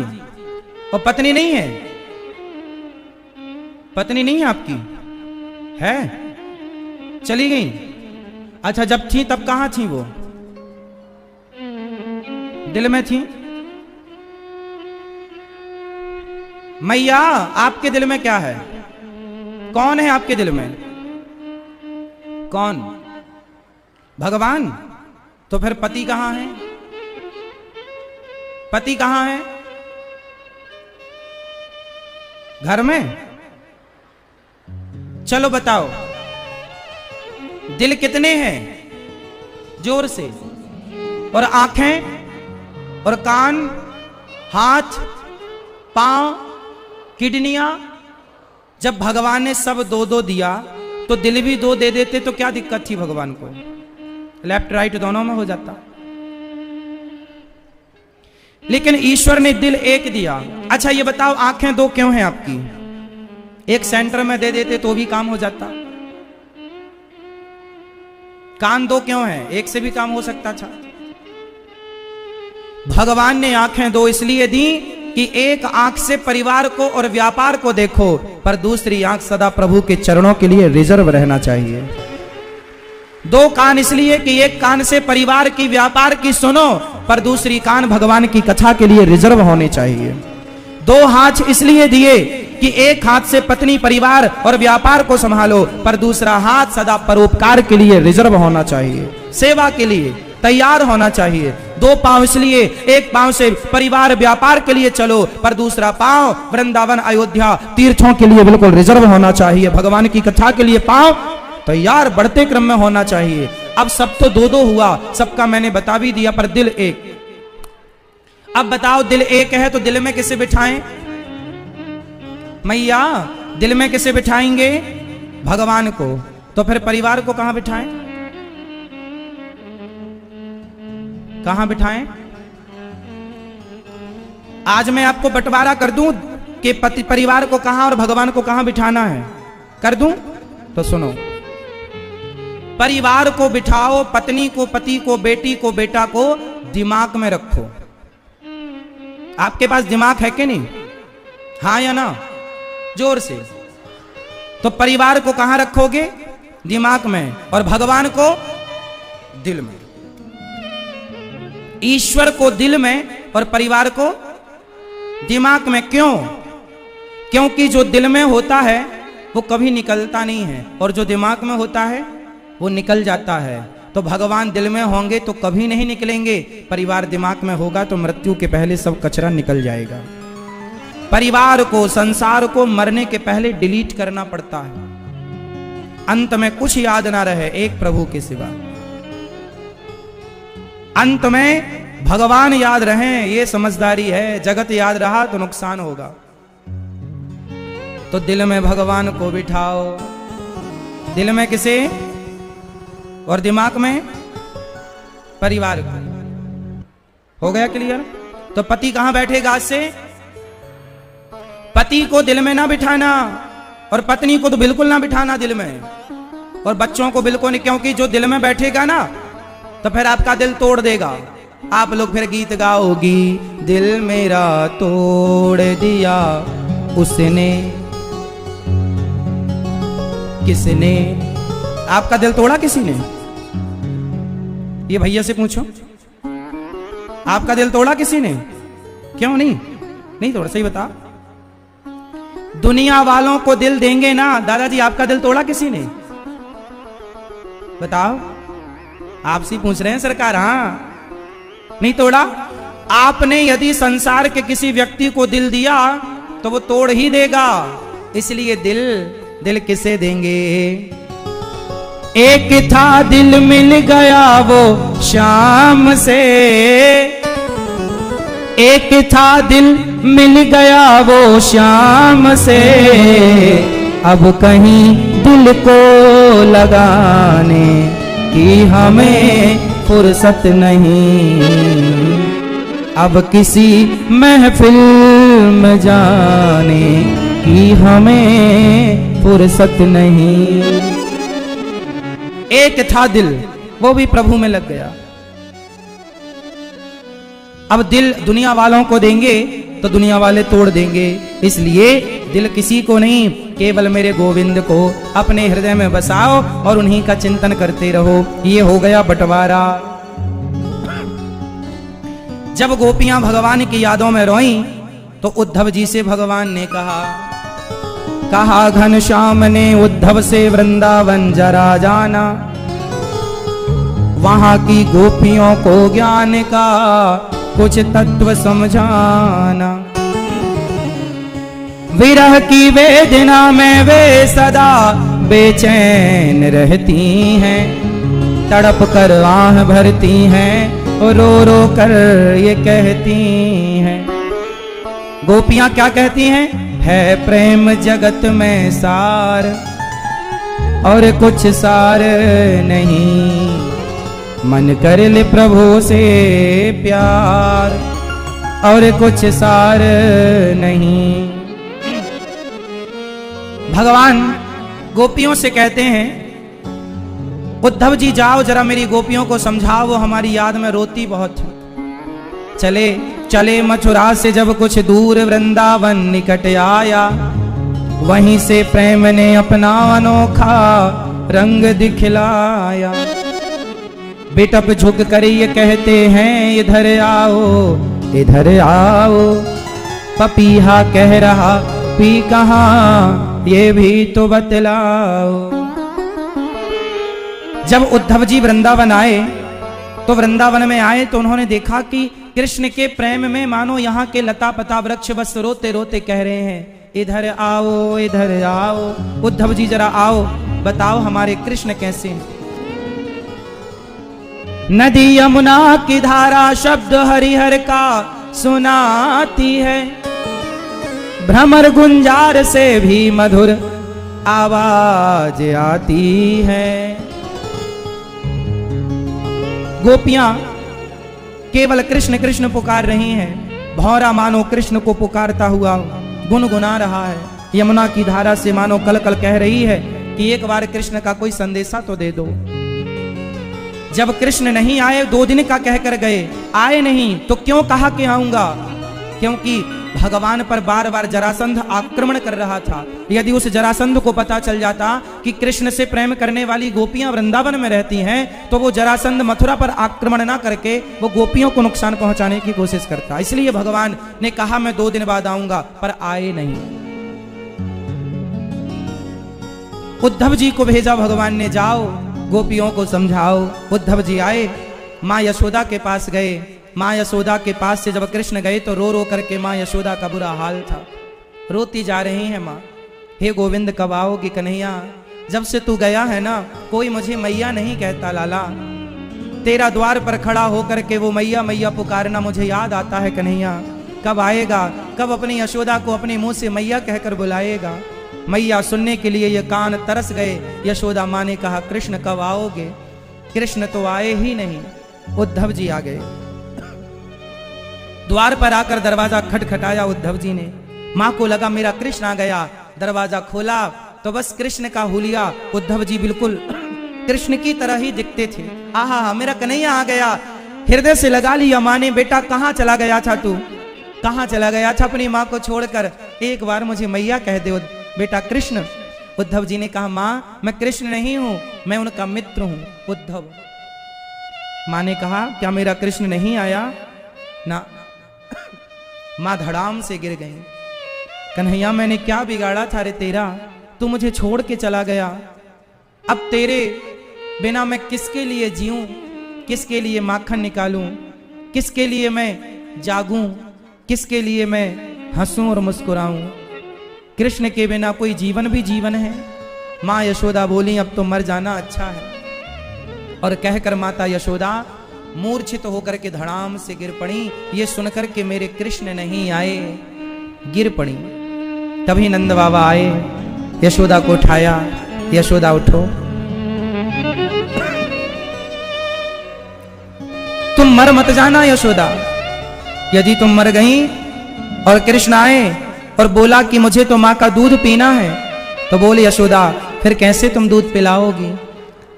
और पत्नी नहीं है? पत्नी नहीं है आपकी? है, चली गई? अच्छा, जब थी तब कहां थी वो? दिल में थी? मैया, आपके दिल में क्या है? कौन है आपके दिल में? कौन? भगवान। तो फिर पति कहां है? पति कहां है? घर में? चलो बताओ, दिल कितने हैं? जोर से। और आंखें और कान, हाथ, पांव, किडनियां। जब भगवान ने सब दो दो दिया तो दिल भी दो दे देते तो क्या दिक्कत थी भगवान को? लेफ्ट राइट दोनों में हो जाता। लेकिन ईश्वर ने दिल एक दिया। अच्छा ये बताओ, आंखें दो क्यों हैं आपकी? एक सेंटर में दे देते तो भी काम हो जाता। कान दो क्यों है? एक से भी काम हो सकता था। भगवान ने आंखें दो इसलिए दी कि एक आंख से परिवार को और व्यापार को देखो, पर दूसरी आंख सदा प्रभु के चरणों के लिए रिजर्व रहना चाहिए। दो कान इसलिए कि एक कान से परिवार की, व्यापार की सुनो, पर दूसरी कान भगवान की कथा के लिए रिजर्व होने चाहिए। दो हाथ इसलिए दिए कि एक हाथ से पत्नी, परिवार और व्यापार को संभालो, पर दूसरा हाथ सदा परोपकार के लिए रिजर्व होना चाहिए, सेवा के लिए तैयार होना चाहिए। दो पांव इसलिए, एक पांव से परिवार व्यापार के लिए चलो, पर दूसरा पांव वृंदावन, अयोध्या, तीर्थों के लिए बिल्कुल रिजर्व होना चाहिए। भगवान की कथा के लिए पांव तैयार बढ़ते क्रम में होना चाहिए। अब सब तो दो दो हुआ, सबका मैंने बता भी दिया, पर दिल एक। अब बताओ, दिल एक है तो दिल में किसे बिठाएं? मैया, दिल में किसे बिठाएंगे? भगवान को। तो फिर परिवार को कहां बिठाएं? कहां बिठाएं? आज मैं आपको बंटवारा कर दूं कि पति परिवार को कहां और भगवान को कहां बिठाना है, कर दूं? तो सुनो, परिवार को बिठाओ, पत्नी को, पति को, बेटी को, बेटा को दिमाग में रखो। आपके पास दिमाग है कि नहीं? हाँ या ना? जोर से। तो परिवार को कहां रखोगे? दिमाग में। और भगवान को दिल में। ईश्वर को दिल में और परिवार को दिमाग में। क्यों? क्योंकि जो दिल में होता है वो कभी निकलता नहीं है, और जो दिमाग में होता है वो निकल जाता है। तो भगवान दिल में होंगे तो कभी नहीं निकलेंगे, परिवार दिमाग में होगा तो मृत्यु के पहले सब कचरा निकल जाएगा। परिवार को, संसार को मरने के पहले डिलीट करना पड़ता है, अंत में कुछ याद ना रहे एक प्रभु के सिवा। अंत में भगवान याद रहें, ये समझदारी है। जगत याद रहा तो नुकसान होगा। तो दिल में भगवान को बिठाओ। दिल में किसे? और दिमाग में परिवार को। हो गया क्लियर? तो पति कहां बैठेगा आज से? पति को दिल में ना बिठाना, और पत्नी को तो बिल्कुल ना बिठाना दिल में, और बच्चों को बिल्कुल नहीं, क्योंकि जो दिल में बैठेगा ना तो फिर आपका दिल तोड़ देगा। आप लोग फिर गीत गाओगी, दिल मेरा तोड़ दिया उसने। किसने? आपका दिल तोड़ा किसी ने? ये भैया से पूछो, आपका दिल तोड़ा किसी ने? क्यों नहीं? नहीं तोड़ा, सही बता। दुनिया वालों को दिल देंगे ना। दादाजी आपका दिल तोड़ा किसी ने? बताओ, आपसे पूछ रहे हैं सरकार। हाँ, नहीं तोड़ा। आपने यदि संसार के किसी व्यक्ति को दिल दिया तो वो तोड़ ही देगा। इसलिए दिल किसे देंगे? एक था दिल मिल गया वो शाम से, एक था दिल मिल गया वो शाम से। अब कहीं दिल को लगाने की हमें फुर्सत नहीं, अब किसी महफिल में जाने की हमें फुर्सत नहीं। एक था दिल, वो भी प्रभु में लग गया। अब दिल दुनिया वालों को देंगे तो दुनिया वाले तोड़ देंगे। इसलिए दिल किसी को नहीं, केवल मेरे गोविंद को अपने हृदय में बसाओ और उन्हीं का चिंतन करते रहो। ये हो गया बंटवारा। जब गोपियां भगवान की यादों में रोईं तो उद्धव जी से भगवान ने कहा घनश्याम ने उद्धव से वृंदावन जरा जाना, वहां की गोपियों को ज्ञान का कुछ तत्व समझाना। विरह की वेदना में वे सदा बेचैन रहती हैं, तड़प कर आह भरती हैं और रो रो कर ये कहती हैं। गोपियां क्या कहती हैं? है प्रेम जगत में सार और कुछ सार नहीं, मन कर ले प्रभु से प्यार और कुछ सार नहीं। भगवान गोपियों से कहते हैं, उद्धव जी जाओ जरा मेरी गोपियों को समझाओ, वो हमारी याद में रोती बहुत है। चले मथुरा से जब कुछ दूर वृंदावन निकट आया, वहीं से प्रेम ने अपना अनोखा रंग दिखलाया। बिटप झुक कर ये कहते हैं इधर आओ इधर आओ, पपीहा कह रहा पी कहाँ ये भी तो बतलाओ। जब उद्धव जी वृंदावन आए तो वृंदावन में आए तो उन्होंने देखा कि कृष्ण के प्रेम में मानो यहाँ के लता पता वृक्ष बस रोते रोते कह रहे हैं इधर आओ इधर आओ। उद्धव जी जरा आओ, बताओ हमारे कृष्ण कैसे हैं। नदी यमुना की धारा शब्द हरिहर का सुनाती है, भ्रमर गुंजार से भी मधुर आवाज आती है। गोपियां केवल कृष्ण कृष्ण पुकार रही हैं, भौरा मानो कृष्ण को पुकारता हुआ गुनगुना रहा है। यमुना की धारा से मानो कल कल कह रही है कि एक बार कृष्ण का कोई संदेशा तो दे दो। जब कृष्ण नहीं आए, 2 दिन का कहकर गए, आए नहीं तो क्यों कहा कि आऊंगा। क्योंकि भगवान पर बार बार जरासंध आक्रमण कर रहा था। यदि उस जरासंध को पता चल जाता कि कृष्ण से प्रेम करने वाली गोपियां वृंदावन में रहती हैं, तो वो जरासंध मथुरा पर आक्रमण ना करके वो गोपियों को नुकसान पहुंचाने की कोशिश करता। इसलिए भगवान ने कहा मैं 2 दिन बाद आऊंगा, पर आए नहीं। उद्धव जी को भेजा भगवान ने, जाओ गोपियों को समझाओ। उद्धव जी आए, माँ यशोदा के पास गए। माँ यशोदा के पास से जब कृष्ण गए तो रो रो करके माँ यशोदा का बुरा हाल था। रोती जा रही है माँ, हे गोविंद कब आओगी कन्हैया, जब से तू गया है ना कोई मुझे मैया नहीं कहता लाला। तेरा द्वार पर खड़ा होकर के वो मैया मैया पुकारना मुझे याद आता है कन्हैया। कब आएगा, कब अपनी यशोदा को अपने मुंह से मैया कहकर बुलाएगा। मैया सुनने के लिए ये कान तरस गए। यशोदा माँ ने कहा कृष्ण कब आओगे। कृष्ण तो आए ही नहीं। उद्धव जी आ गए। द्वार पर आकर दरवाजा खटखटाया उद्धव जी ने। माँ को लगा मेरा कृष्ण आ गया। दरवाजा खोला तो बस कृष्ण का हुलिया। उद्धव जी बिल्कुल कृष्ण की तरह ही दिखते थे। आहा मेरा कन्हैया आ गया। हृदय से लगा लिया माँ ने, बेटा कहाँ चला गया था तू, कहाँ चला गया था अपनी माँ को छोड़कर, एक बार मुझे मैया कह दे बेटा कृष्ण। उद्धव जी ने कहा माँ मैं कृष्ण नहीं हूं, मैं उनका मित्र हूं उद्धव। माँ ने कहा क्या मेरा कृष्ण नहीं आया ना। माँ धड़ाम से गिर गई। कन्हैया मैंने क्या बिगाड़ा था रे तेरा, तू मुझे छोड़ के चला गया। अब तेरे बिना मैं किसके लिए जीऊं, किसके लिए माखन निकालूं, किसके लिए मैं जागूं, किसके लिए मैं हंसूं और मुस्कुराऊं। कृष्ण के बिना कोई जीवन भी जीवन है। माँ यशोदा बोली अब तो मर जाना अच्छा है। और कहकर माता यशोदा मूर्छित होकर के धड़ाम से गिर पड़ी। ये सुनकर के मेरे कृष्ण नहीं आए, गिर पड़ी। तभी नंद बाबा आए, यशोदा को उठाया। यशोदा उठो, तुम मर मत जाना यशोदा। यदि तुम मर गई और कृष्ण आए और बोला कि मुझे तो माँ का दूध पीना है, तो बोले यशोदा फिर कैसे तुम दूध पिलाओगी।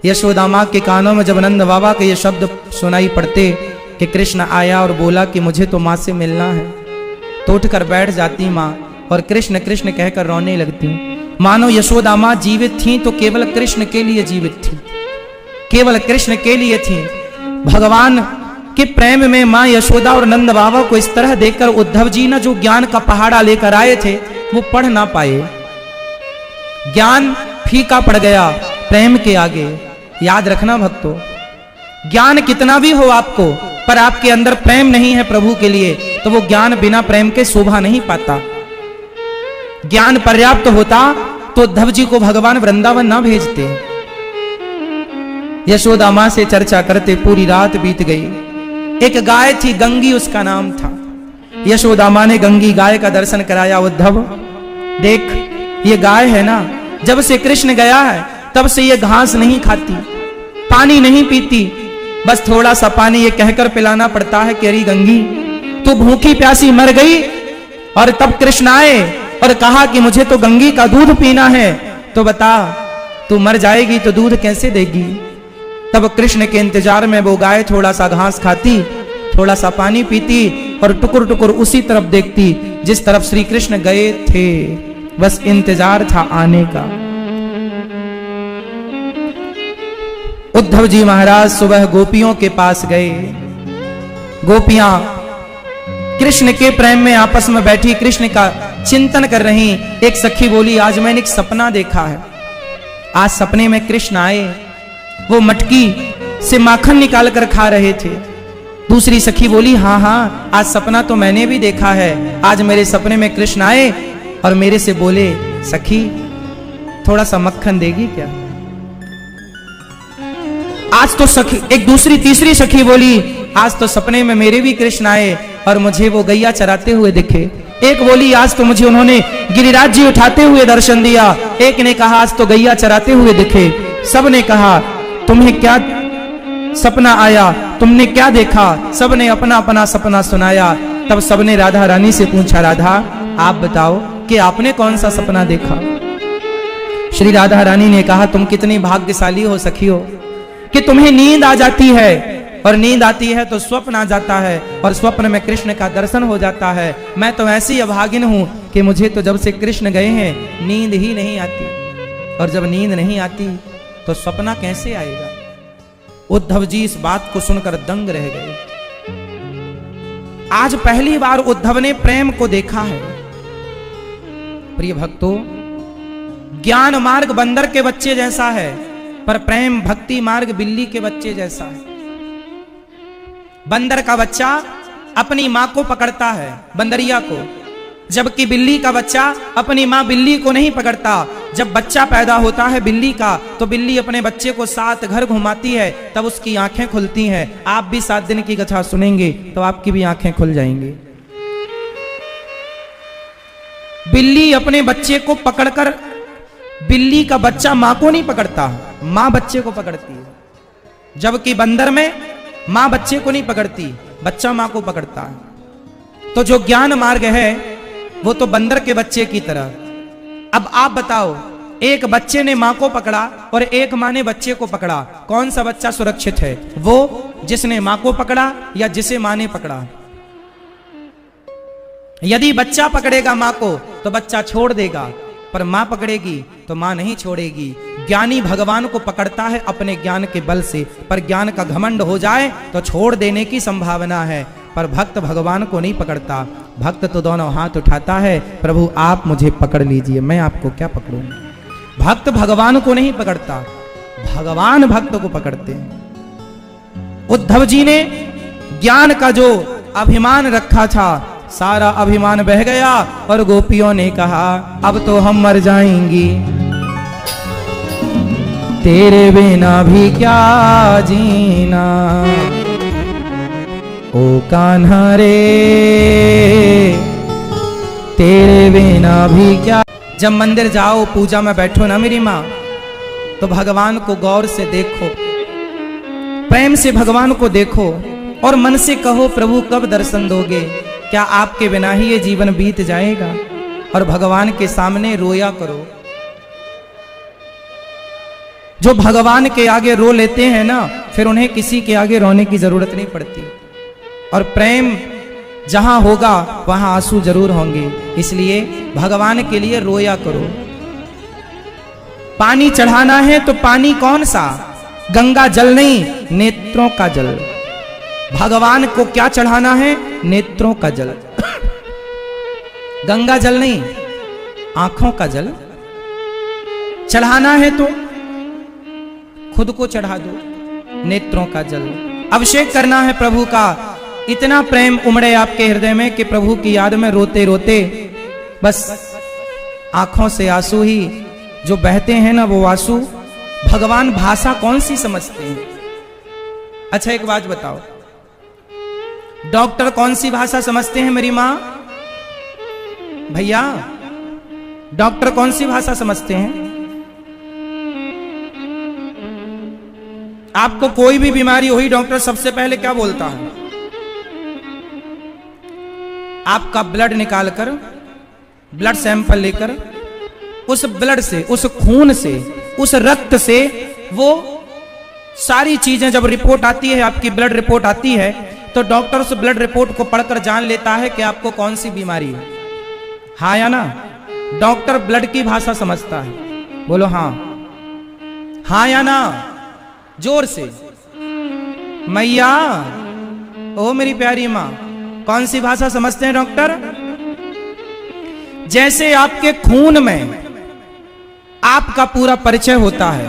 यशोदा माँ के कानों में जब नंद बाबा के ये शब्द सुनाई पड़ते कि कृष्ण आया और बोला कि मुझे तो माँ से मिलना है, तो उठकर बैठ जाती माँ और कृष्ण कृष्ण कहकर रोने लगती। मानो यशोदा माँ जीवित थी तो केवल कृष्ण के लिए जीवित थी, केवल कृष्ण के लिए थी। भगवान के प्रेम में माँ यशोदा और नंद बाबा को इस तरह देखकर उद्धव जी ने जो ज्ञान का पहाड़ा लेकर आए थे वो पढ़ ना पाए। ज्ञान फीका पड़ गया प्रेम के आगे। याद रखना भक्तों, ज्ञान कितना भी हो आपको, पर आपके अंदर प्रेम नहीं है प्रभु के लिए, तो वो ज्ञान बिना प्रेम के शोभा नहीं पाता। ज्ञान पर्याप्त होता तो उद्धव जी को भगवान वृंदावन ना भेजते। यशोदा मां से चर्चा करते पूरी रात बीत गई। एक गाय थी, गंगी उसका नाम था। यशोदा मां ने गंगी गाय का दर्शन कराया। उद्धव देख ये गाय है ना, जब से कृष्ण गया है तब से ये घास नहीं खाती, पानी नहीं पीती, बस थोड़ा सा पानी ये कहकर पिलाना पड़ता है कि अरे गंगी तू भूखी प्यासी मर गई। और तब कृष्ण आए और कहा कि मुझे तो गंगी का दूध पीना है, तो बता तू मर जाएगी तो दूध कैसे देगी। तब कृष्ण के इंतजार में वो गाय थोड़ा सा घास खाती, थोड़ा सा पानी पीती और टुकुर टुकुर उसी तरफ देखती जिस तरफ श्री कृष्ण गए थे। बस इंतजार था आने का। उद्धव जी महाराज सुबह गोपियों के पास गए। गोपियां कृष्ण के प्रेम में आपस में बैठी कृष्ण का चिंतन कर रही। एक सखी बोली आज मैंने एक सपना देखा है। आज सपने में कृष्ण आए, वो मटकी से माखन निकाल कर खा रहे थे। दूसरी सखी बोली हाँ हाँ आज सपना तो मैंने भी देखा है। आज मेरे सपने में कृष्ण आए और मेरे से बोले सखी थोड़ा सा मक्खन देगी क्या। आज तो सखी एक दूसरी तीसरी सखी बोली आज तो सपने में मेरे भी कृष्ण आए और मुझे वो गैया चराते हुए दिखे। एक बोली आज तो मुझे उन्होंने गिरिराज जी उठाते हुए दर्शन दिया। एक ने कहा आज तो गैया चराते हुए दिखे। सब ने कहा तुम्हें क्या सपना आया, तुमने क्या देखा। सबने अपना अपना सपना सुनाया। तब सबने राधा रानी से पूछा राधा आप बताओ कि आपने कौन सा सपना देखा। श्री राधा रानी ने कहा तुम कितनी भाग्यशाली हो सखी हो कि तुम्हें नींद आ जाती है और नींद आती है तो स्वप्न आ जाता है और स्वप्न में कृष्ण का दर्शन हो जाता है। मैं तो ऐसी अभागिन हूं कि मुझे तो जब से कृष्ण गए हैं नींद ही नहीं आती, और जब नींद नहीं आती तो सपना कैसे आएगा। उद्धव जी इस बात को सुनकर दंग रह गए। आज पहली बार उद्धव ने प्रेम को देखा है। प्रिय भक्तों, ज्ञान मार्ग बंदर के बच्चे जैसा है, पर प्रेम भक्ति मार्ग बिल्ली के बच्चे जैसा है। बंदर का बच्चा अपनी मां को पकड़ता है, बंदरिया को, जबकि बिल्ली का बच्चा अपनी मां बिल्ली को नहीं पकड़ता। जब बच्चा पैदा होता है बिल्ली का, तो बिल्ली अपने बच्चे को 7 घर घुमाती है, तब उसकी आंखें खुलती हैं। आप भी 7 दिन की कथा सुनेंगे तो आपकी भी आंखें खुल जाएंगी। बिल्ली अपने बच्चे को पकड़कर, बिल्ली का बच्चा मां को नहीं पकड़ता, मां बच्चे को पकड़ती है। जबकि बंदर में मां बच्चे को नहीं पकड़ती, बच्चा मां को पकड़ता है। तो जो ज्ञान मार्ग है वो तो बंदर के बच्चे की तरह। अब आप बताओ, एक बच्चे ने मां को पकड़ा और एक मां ने बच्चे को पकड़ा, कौन सा बच्चा सुरक्षित है? वो जिसने मां को पकड़ा या जिसे मां ने पकड़ा? यदि बच्चा पकड़ेगा मां को तो बच्चा छोड़ देगा, पर मां पकड़ेगी तो मां नहीं छोड़ेगी। ज्ञानी भगवान को पकड़ता है अपने ज्ञान के बल से, पर ज्ञान का घमंड हो जाए तो छोड़ देने की संभावना है। पर भक्त भगवान को नहीं पकड़ता। भक्त तो दोनों हाथ उठाता है, प्रभु आप मुझे पकड़ लीजिए, मैं आपको क्या पकड़ूं। भक्त भगवान को नहीं पकड़ता, भगवान भक्त को पकड़ते हैं। उद्धव जी ने ज्ञान का जो अभिमान रखा था, सारा अभिमान बह गया और गोपियों ने कहा अब तो हम मर जाएंगी, तेरे बिना भी क्या जीना। ओ कान्हा रे तेरे बिना भी क्या। जब मंदिर जाओ, पूजा में बैठो ना मेरी माँ, तो भगवान को गौर से देखो, प्रेम से भगवान को देखो और मन से कहो प्रभु कब दर्शन दोगे। क्या आपके बिना ही ये जीवन बीत जाएगा? और भगवान के सामने रोया करो। जो भगवान के आगे रो लेते हैं ना, फिर उन्हें किसी के आगे रोने की जरूरत नहीं पड़ती। और प्रेम जहां होगा वहां आंसू जरूर होंगे, इसलिए भगवान के लिए रोया करो। पानी चढ़ाना है तो पानी कौन सा? गंगा जल नहीं, नेत्रों का जल। भगवान को क्या चढ़ाना है? नेत्रों का जल। गंगा जल नहीं, आंखों का जल। चढ़ाना है तो खुद को चढ़ा दो, नेत्रों का जल। अभिषेक करना है प्रभु का। इतना प्रेम उमड़े आपके हृदय में कि प्रभु की याद में रोते रोते बस आंखों से आंसू ही जो बहते हैं ना, वो आंसू। भगवान भाषा कौन सी समझते हैं? अच्छा एक बात बताओ, डॉक्टर कौन सी भाषा समझते हैं मेरी मां? भैया डॉक्टर कौन सी भाषा समझते हैं? आपको कोई भी बीमारी हुई, डॉक्टर सबसे पहले क्या बोलता है? आपका ब्लड निकालकर, ब्लड सैंपल लेकर, उस ब्लड से, उस खून से, उस रक्त से वो सारी चीजें जब रिपोर्ट आती है, आपकी ब्लड रिपोर्ट आती है, तो डॉक्टर उस ब्लड रिपोर्ट को पढ़कर जान लेता है कि आपको कौन सी बीमारी है। हाँ या ना? डॉक्टर ब्लड की भाषा समझता है। बोलो हाँ। हाँ या ना? जोर से। मैया, ओ मेरी प्यारी मां, कौन सी भाषा समझते हैं डॉक्टर? जैसे आपके खून में आपका पूरा परिचय होता है,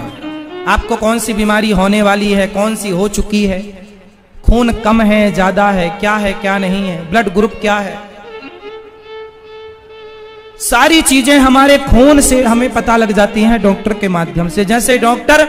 आपको कौन सी बीमारी होने वाली है, कौन सी हो चुकी है, खून कम है ज्यादा है, क्या है क्या नहीं है, ब्लड ग्रुप क्या है, सारी चीजें हमारे खून से हमें पता लग जाती हैं डॉक्टर के माध्यम से। जैसे डॉक्टर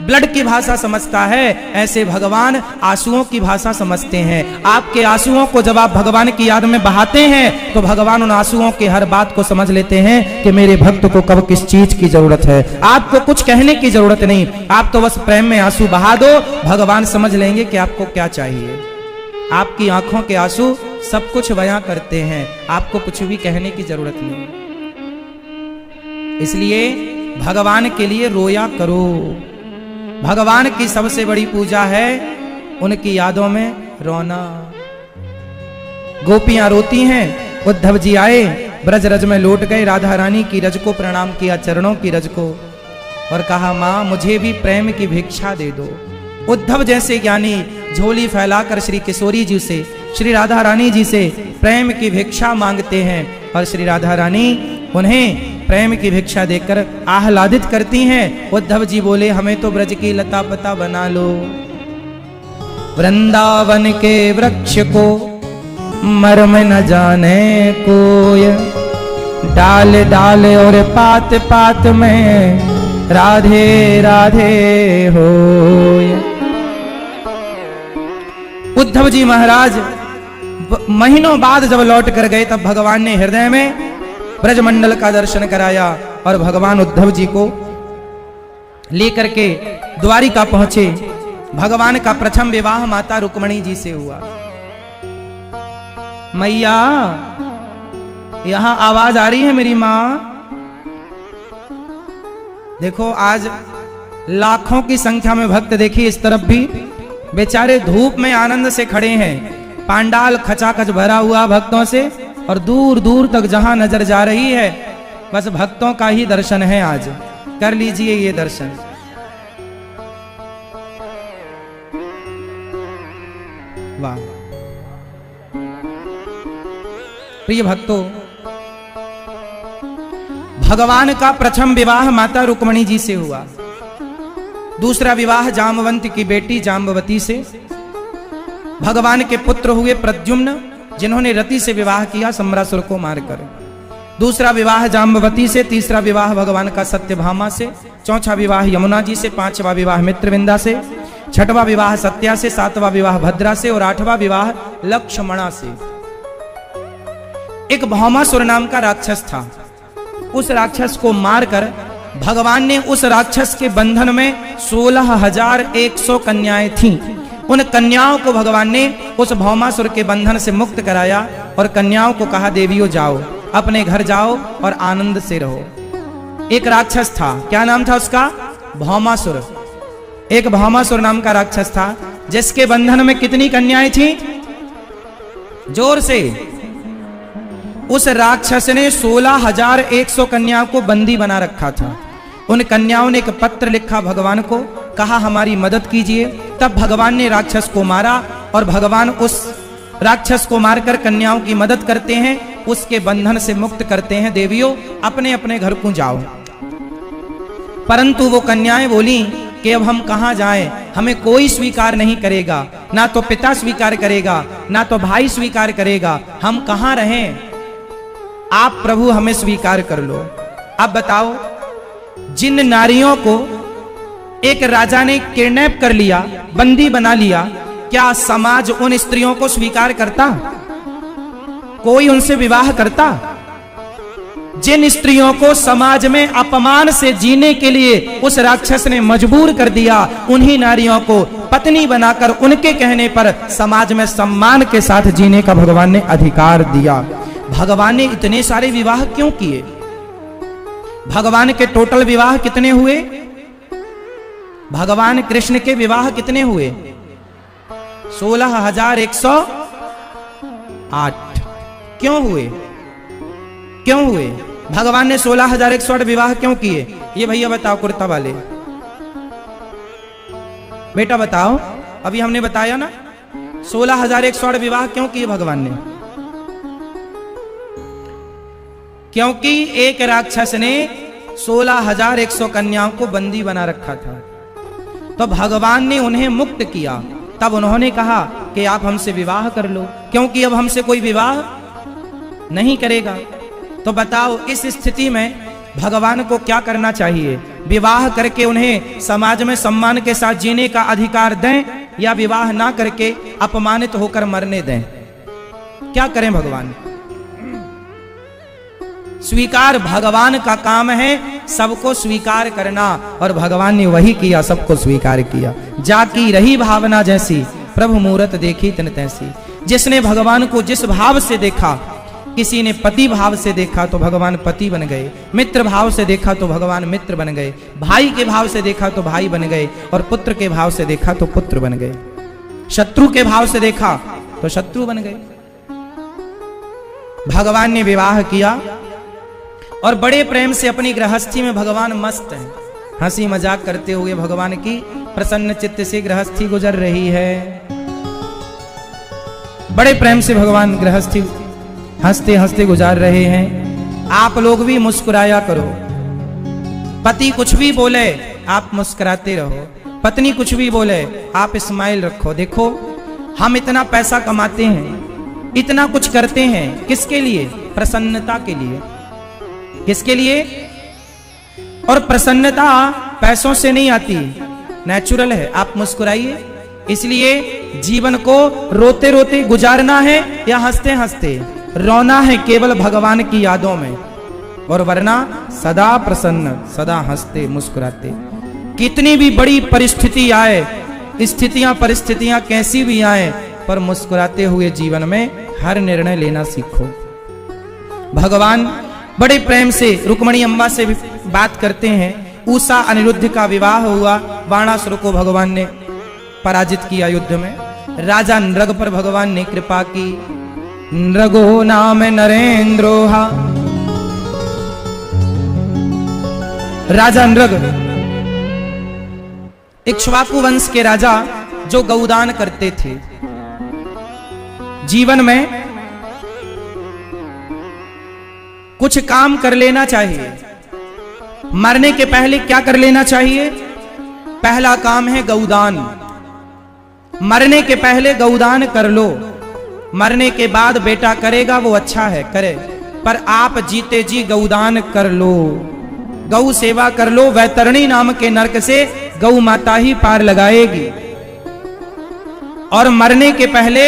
ब्लड की भाषा समझता है, ऐसे भगवान आंसुओं की भाषा समझते हैं। आपके आंसुओं को जब आप भगवान की याद में बहाते हैं, तो भगवान उन आंसुओं की हर बात को समझ लेते हैं कि मेरे भक्त को कब किस चीज की जरूरत है। आपको कुछ कहने की जरूरत नहीं, आप तो बस प्रेम में आंसू बहा दो, भगवान समझ लेंगे कि आपको क्या चाहिए। आपकी आंखों के आंसू सब कुछ बयां करते हैं, आपको कुछ भी कहने की जरूरत नहीं। इसलिए भगवान के लिए रोया करो। भगवान की सबसे बड़ी पूजा है उनकी यादों में रोना। गोपियां रोती हैं, उद्धव जी आए, ब्रज रज में लौट गए, राधा रानी की रज को प्रणाम किया, चरणों की रज को, और कहा मां मुझे भी प्रेम की भिक्षा दे दो। उद्धव जैसे ज्ञानी झोली फैलाकर श्री किशोरी जी से, श्री राधा रानी जी से प्रेम की भिक्षा मांगते हैं, और श्री राधा रानी उन्हें प्रेम की भिक्षा देकर आह्लादित करती हैं। उद्धव जी बोले हमें तो ब्रज की लता पता बना लो, वृंदावन के वृक्ष को मर्म न जाने कोय, डाल डाल और पात पात में राधे राधे होय। उद्धव जी महाराज महीनों बाद जब लौट कर गए तब भगवान ने हृदय में ब्रजमंडल का दर्शन कराया, और भगवान उद्धव जी को लेकर के द्वारिका पहुंचे। भगवान का प्रथम विवाह माता रुक्मणी जी से हुआ। मैया यहां आवाज आ रही है मेरी मां? देखो आज लाखों की संख्या में भक्त देखिए, इस तरफ भी बेचारे धूप में आनंद से खड़े हैं, पांडाल खचाखच भरा हुआ भक्तों से, और दूर दूर तक जहां नजर जा रही है बस भक्तों का ही दर्शन है। आज कर लीजिए ये दर्शन। वाह प्रिय भक्तों, भगवान का प्रथम विवाह माता रुक्मणी जी से हुआ, दूसरा विवाह जामवंत की बेटी जाम्बवती से। भगवान के पुत्र हुए प्रद्युम्न, जिन्होंने रति से विवाह किया सम्रासुर को मारकर। दूसरा विवाह जाम्बवती से, तीसरा विवाह भगवान का सत्यभामा से, चौथा विवाह यमुना जी से, पांचवा विवाह मित्रविंदा से, छठवां विवाह सत्या से, सातवां विवाह भद्रा से, और आठवां विवाह लक्ष्मणा से। एक भौमासुर नाम का राक्षस था, उस राक्षस को मारकर भगवान ने उस राक्षस के बंधन में 16,100 कन्याएं थीं। उन कन्याओं को भगवान ने उस भौमासुर के बंधन से मुक्त कराया, और कन्याओं को कहा देवियों जाओ, अपने घर जाओ और आनंद से रहो। एक राक्षस था, क्या नाम था उसका? भौमासुर। एक भौमासुर नाम का राक्षस था, जिसके बंधन में कितनी कन्याएं थीं? जोर से। उस राक्षस ने 16,100 कन्याओं को बंदी बना रखा था। उन कन्याओं ने एक पत्र लिखा भगवान को, कहा हमारी मदद कीजिए। तब भगवान ने राक्षस को मारा, और भगवान उस राक्षस को मारकर कन्याओं की मदद करते हैं, उसके बंधन से मुक्त करते हैं। देवियों अपने अपने घर को जाओ। परंतु वो कन्याएं बोली कि अब हम कहां जाएं, हमें कोई स्वीकार नहीं करेगा, ना तो पिता स्वीकार करेगा, ना तो भाई स्वीकार करेगा, हम कहां रहें? आप प्रभु हमें स्वीकार कर लो। अब बताओ, जिन नारियों को एक राजा ने किडनैप कर लिया, बंदी बना लिया, क्या समाज उन स्त्रियों को स्वीकार करता? कोई उनसे विवाह करता? जिन स्त्रियों को समाज में अपमान से जीने के लिए उस राक्षस ने मजबूर कर दिया, उन्हीं नारियों को पत्नी बनाकर उनके कहने पर समाज में सम्मान के साथ जीने का भगवान ने अधिकार दिया। भगवान ने इतने सारे विवाह क्यों किए? भगवान के टोटल विवाह कितने हुए? भगवान कृष्ण के विवाह कितने हुए? 16,108। क्यों हुए? क्यों हुए? भगवान ने 16,108 विवाह क्यों किए? ये भैया बताओ, कुर्ता वाले बेटा बताओ। अभी हमने बताया ना 16,108 विवाह क्यों किए भगवान ने? क्योंकि एक राक्षस ने 16,100 कन्याओं को बंदी बना रखा था, तो भगवान ने उन्हें मुक्त किया। तब उन्होंने कहा कि आप हमसे विवाह कर लो, क्योंकि अब हमसे कोई विवाह नहीं करेगा। तो बताओ, इस स्थिति में भगवान को क्या करना चाहिए? विवाह करके उन्हें समाज में सम्मान के साथ जीने का अधिकार दें, या विवाह ना करके अपमानित होकर मरने दें? क्या करें भगवान? स्वीकार भगवान का काम है, सबको स्वीकार करना, और भगवान ने वही किया, सबको स्वीकार किया। जाकी रही भावना जैसी, प्रभु मूरत देखी तिन तैसी। जिसने भगवान को जिस भाव से देखा, किसी ने पति भाव से देखा तो भगवान पति बन गए, मित्र भाव से देखा तो भगवान मित्र बन गए, भाई के भाव से देखा तो भाई बन गए, और पुत्र के भाव से देखा तो पुत्र बन गए। शत्रु के भाव से देखा तो शत्रु बन गए। भगवान ने विवाह किया और बड़े प्रेम से अपनी गृहस्थी में भगवान मस्त हैं। हंसी मजाक करते हुए भगवान की प्रसन्न चित्त से गृहस्थी गुजर रही है। बड़े प्रेम से भगवान गृहस्थी हंसते हंसते गुजार रहे हैं। आप लोग भी मुस्कुराया करो। पति कुछ भी बोले आप मुस्कुराते रहो, पत्नी कुछ भी बोले आप स्माइल रखो। देखो हम इतना पैसा कमाते हैं, इतना कुछ करते हैं, किसके लिए? प्रसन्नता के लिए। किसके लिए? और प्रसन्नता पैसों से नहीं आती, नेचुरल है। आप मुस्कुराइए। इसलिए जीवन को रोते रोते गुजारना है या हंसते हंसते रोना है केवल भगवान की यादों में, और वरना सदा प्रसन्न, सदा हंसते मुस्कुराते। कितनी भी बड़ी परिस्थिति आए, स्थितियां परिस्थितियां कैसी भी आए, पर मुस्कुराते हुए जीवन में हर निर्णय लेना सीखो। भगवान बड़े प्रेम से रुक्मणी अम्बा से भी बात करते हैं। उषा अनिरुद्ध का विवाह हुआ, बाणासुर को भगवान ने पराजित किया युद्ध में। राजा नृग पर भगवान ने कृपा की। नृगो नाम नरेंद्रोहा, राजा नृग इक्ष्वाकु वंश के राजा जो गौदान करते थे। जीवन में कुछ काम कर लेना चाहिए। मरने के पहले क्या कर लेना चाहिए? पहला काम है गौदान। मरने के पहले गौदान कर लो, मरने के बाद बेटा करेगा वो अच्छा है, करे, पर आप जीते जी गौदान कर लो, गौ सेवा कर लो। वैतरणी नाम के नरक से गौ माता ही पार लगाएगी। और मरने के पहले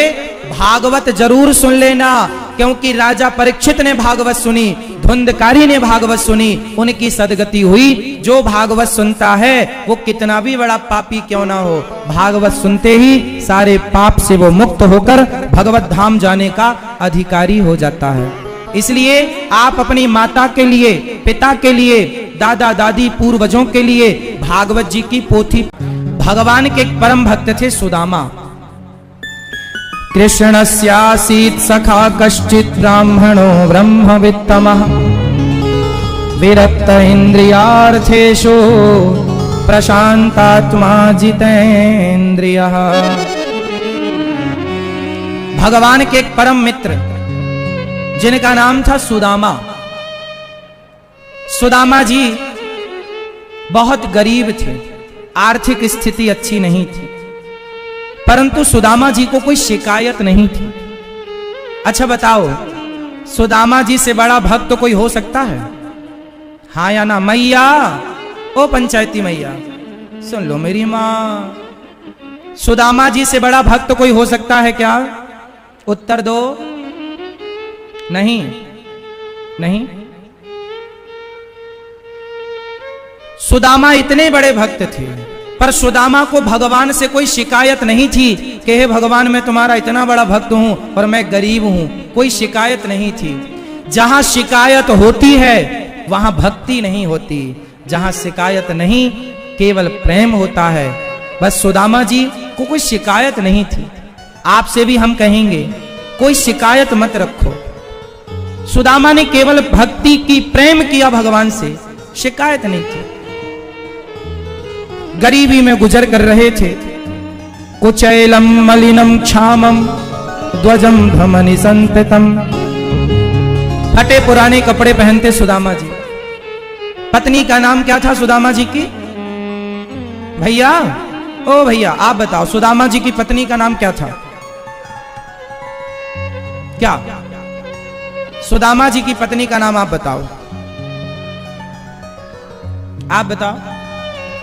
भागवत जरूर सुन लेना, क्योंकि राजा परीक्षित ने भागवत सुनी, धुंधकारी ने भागवत सुनी, उनकी सदगति हुई। जो भागवत सुनता है वो कितना भी बड़ा पापी क्यों ना हो, भागवत सुनते ही सारे पाप से वो मुक्त होकर भगवत धाम जाने का अधिकारी हो जाता है। इसलिए आप अपनी माता के लिए, पिता के लिए, दादा दादी पूर्वजों के लिए भागवत जी की पोथी। भगवान के एक परम भक्त थे सुदामा। कृष्णस्यासीत् सखा कश्चित् ब्राह्मणो ब्रह्मवित्तमः, विरक्त इन्द्रियार्थेषु प्रशांतात्मा जितेन्द्रियः। भगवान के एक परम मित्र जिनका नाम था सुदामा। सुदामा जी बहुत गरीब थे, आर्थिक स्थिति अच्छी नहीं थी, परंतु सुदामा जी को कोई शिकायत नहीं थी। अच्छा बताओ, सुदामा जी से बड़ा भक्त तो कोई हो सकता है? हाँ या ना? मैया, ओ पंचायती मैया सुन लो मेरी माँ, सुदामा जी से बड़ा भक्त तो कोई हो सकता है क्या? उत्तर दो। नहीं, नहीं। सुदामा इतने बड़े भक्त थे, पर सुदामा को भगवान से कोई शिकायत नहीं थी कि हे भगवान मैं तुम्हारा इतना बड़ा भक्त हूं और मैं गरीब हूं। कोई शिकायत नहीं थी। जहां शिकायत होती है वहां भक्ति नहीं होती, जहां शिकायत नहीं केवल प्रेम होता है। बस सुदामा जी को कोई शिकायत नहीं थी। आपसे भी हम कहेंगे कोई शिकायत मत रखो। सुदामा ने केवल भक्ति की, प्रेम किया भगवान से, शिकायत नहीं थी। गरीबी में गुजर कर रहे थे। कुचैलम मलिनम क्षामम ध्वजम भ्रमणि संततम। फटे पुराने कपड़े पहनते सुदामा जी। पत्नी का नाम क्या था सुदामा जी की? भैया, ओ भैया आप बताओ, सुदामा जी की पत्नी का नाम क्या था? क्या? सुदामा जी की पत्नी का नाम आप बताओ, आप बताओ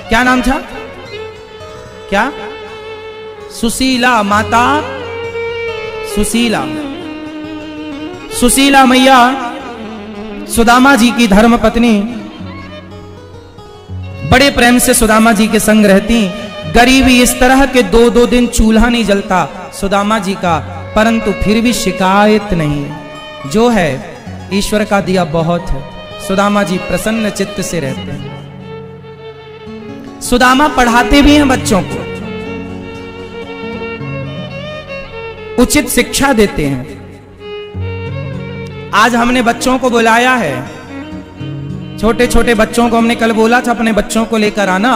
क्या नाम था? क्या? सुशीला। माता सुशीला। सुशीला मैया सुदामा जी की धर्म पत्नी बड़े प्रेम से सुदामा जी के संग रहती। गरीबी इस तरह के 2-2 दिन चूल्हा नहीं जलता सुदामा जी का, परंतु फिर भी शिकायत नहीं। जो है ईश्वर का दिया बहुत है। सुदामा जी प्रसन्न चित्त से रहते हैं। सुदामा पढ़ाते भी हैं बच्चों को। उचित शिक्षा देते हैं। आज हमने बच्चों को बुलाया है, छोटे छोटे बच्चों को हमने कल बोला था अपने बच्चों को लेकर आना,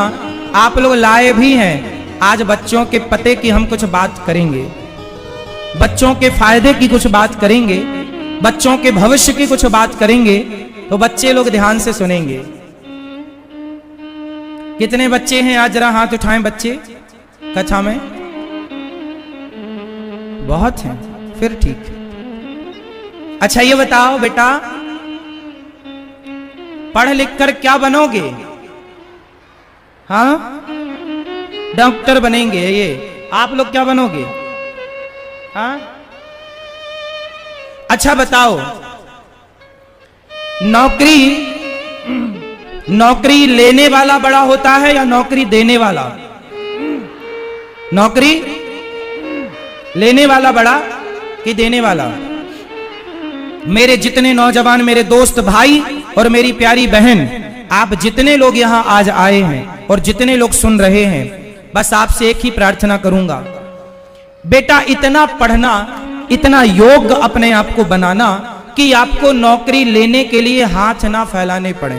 आप लोग लाए भी हैं। आज बच्चों के पते की हम कुछ बात करेंगे, बच्चों के फायदे की कुछ बात करेंगे, बच्चों के भविष्य की कुछ बात करेंगे, तो बच्चे लोग ध्यान से सुनेंगे। कितने बच्चे हैं आज जरा हाथ उठाएं बच्चे कक्षा में? बहुत हैं, फिर ठीक। अच्छा ये बताओ बेटा, पढ़ लिख कर क्या बनोगे? हाँ, डॉक्टर बनेंगे। ये आप लोग क्या बनोगे? हाँ, अच्छा बताओ, नौकरी लेने वाला बड़ा होता है या नौकरी देने वाला? नौकरी लेने वाला बड़ा कि देने वाला? मेरे जितने नौजवान, मेरे दोस्त भाई और मेरी प्यारी बहन, आप जितने लोग यहां आज आए हैं और जितने लोग सुन रहे हैं, बस आपसे एक ही प्रार्थना करूंगा, बेटा इतना पढ़ना, इतना योग्य अपने आप को बनाना कि आपको नौकरी लेने के लिए हाथ ना फैलाने पड़े।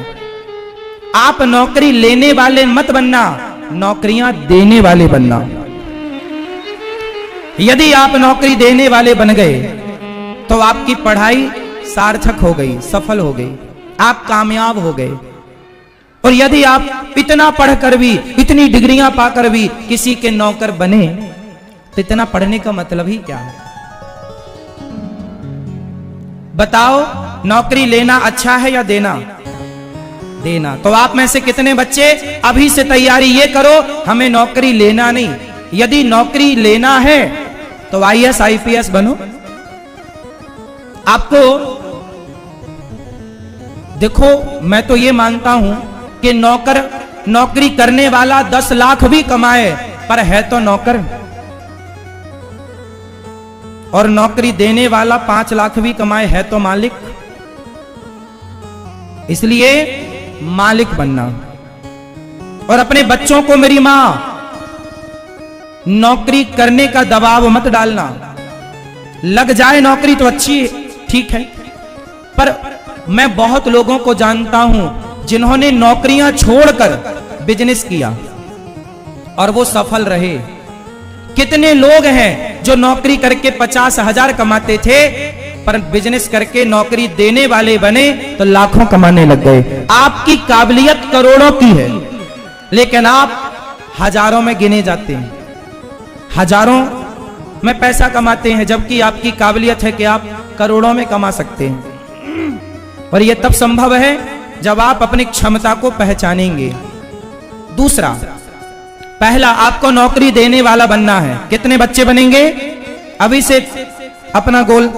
आप नौकरी लेने वाले मत बनना, नौकरियां देने वाले बनना। यदि आप नौकरी देने वाले बन गए तो आपकी पढ़ाई सार्थक हो गई, सफल हो गई, आप कामयाब हो गए। और यदि आप इतना पढ़कर भी, इतनी डिग्रियां पाकर भी किसी के नौकर बने तो इतना पढ़ने का मतलब ही क्या है? बताओ, नौकरी लेना अच्छा है या देना? देना। तो आप में से कितने बच्चे अभी से तैयारी ये करो, हमें नौकरी लेना नहीं, यदि नौकरी लेना है तो IAS IPS बनो। आपको देखो, मैं तो ये मानता हूं कि नौकरी करने वाला 10 लाख भी कमाए पर है तो नौकर, और नौकरी देने वाला 5 लाख भी कमाए है तो मालिक। इसलिए मालिक बनना। और अपने बच्चों को, मेरी मां, नौकरी करने का दबाव मत डालना। लग जाए नौकरी तो अच्छी, ठीक है, पर मैं बहुत लोगों को जानता हूं जिन्होंने नौकरियां छोड़कर बिजनेस किया और वो सफल रहे। कितने लोग हैं जो नौकरी करके 50,000 कमाते थे पर बिजनेस करके नौकरी देने वाले बने तो लाखों कमाने लग गए। आपकी काबिलियत करोड़ों की है लेकिन आप हजारों में गिने जाते हैं, हजारों में पैसा कमाते हैं, जबकि आपकी काबिलियत है कि आप करोड़ों में कमा सकते हैं। और यह तब संभव है जब आप अपनी क्षमता को पहचानेंगे। दूसरा, पहला, आपको नौकरी देने वाला बनना है। कितने बच्चे बनेंगे? अभी से अपना गोल,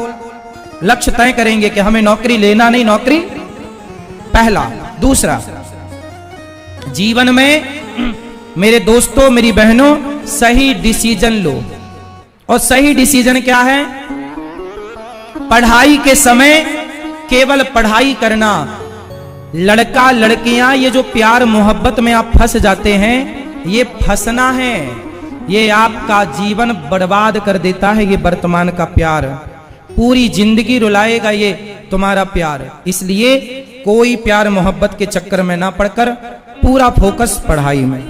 लक्ष्य तय करेंगे कि हमें नौकरी लेना नहीं, नौकरी पहला। दूसरा, जीवन में मेरे दोस्तों, मेरी बहनों, सही डिसीजन लो। और सही डिसीजन क्या है? पढ़ाई के समय केवल पढ़ाई करना। लड़का लड़कियां, ये जो प्यार मोहब्बत में आप फंस जाते हैं, ये फंसना है, ये आपका जीवन बर्बाद कर देता है। ये वर्तमान का प्यार पूरी जिंदगी रुलाएगा, ये तुम्हारा प्यार। इसलिए कोई प्यार मोहब्बत के चक्कर में ना पड़कर पूरा फोकस पढ़ाई में,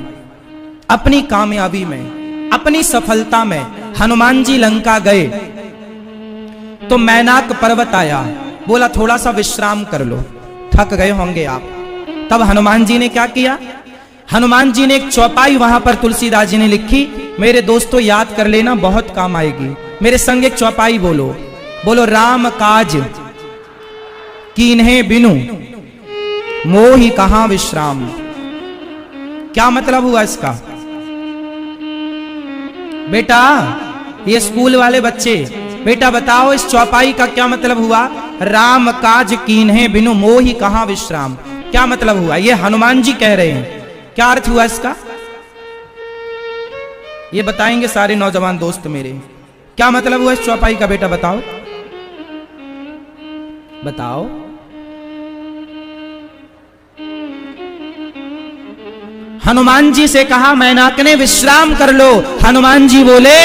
अपनी कामयाबी में, अपनी सफलता में। हनुमान जी लंका गए तो मैनाक पर्वत आया, बोला थोड़ा सा विश्राम कर लो, थक गए होंगे आप। तब हनुमान जी ने क्या किया? हनुमान जी ने एक चौपाई वहां पर तुलसीदास जी ने लिखी, मेरे दोस्तों याद कर लेना, बहुत काम आएगी। मेरे संग एक चौपाई बोलो, बोलो, राम काज कीन्हे बिनु मोहि कहां विश्राम। क्या मतलब हुआ इसका? बेटा, ये स्कूल वाले बच्चे, बेटा बताओ इस चौपाई का क्या मतलब हुआ? राम काज कीन्हे बिनु मोहि कहां विश्राम। क्या मतलब हुआ? ये हनुमान जी कह रहे हैं। क्या अर्थ हुआ इसका? ये बताएंगे सारे नौजवान दोस्त मेरे। क्या मतलब हुआ इस चौपाई का? बेटा बताओ, बताओ। हनुमान जी से कहा मैनाक ने विश्राम कर लो। हनुमान जी बोले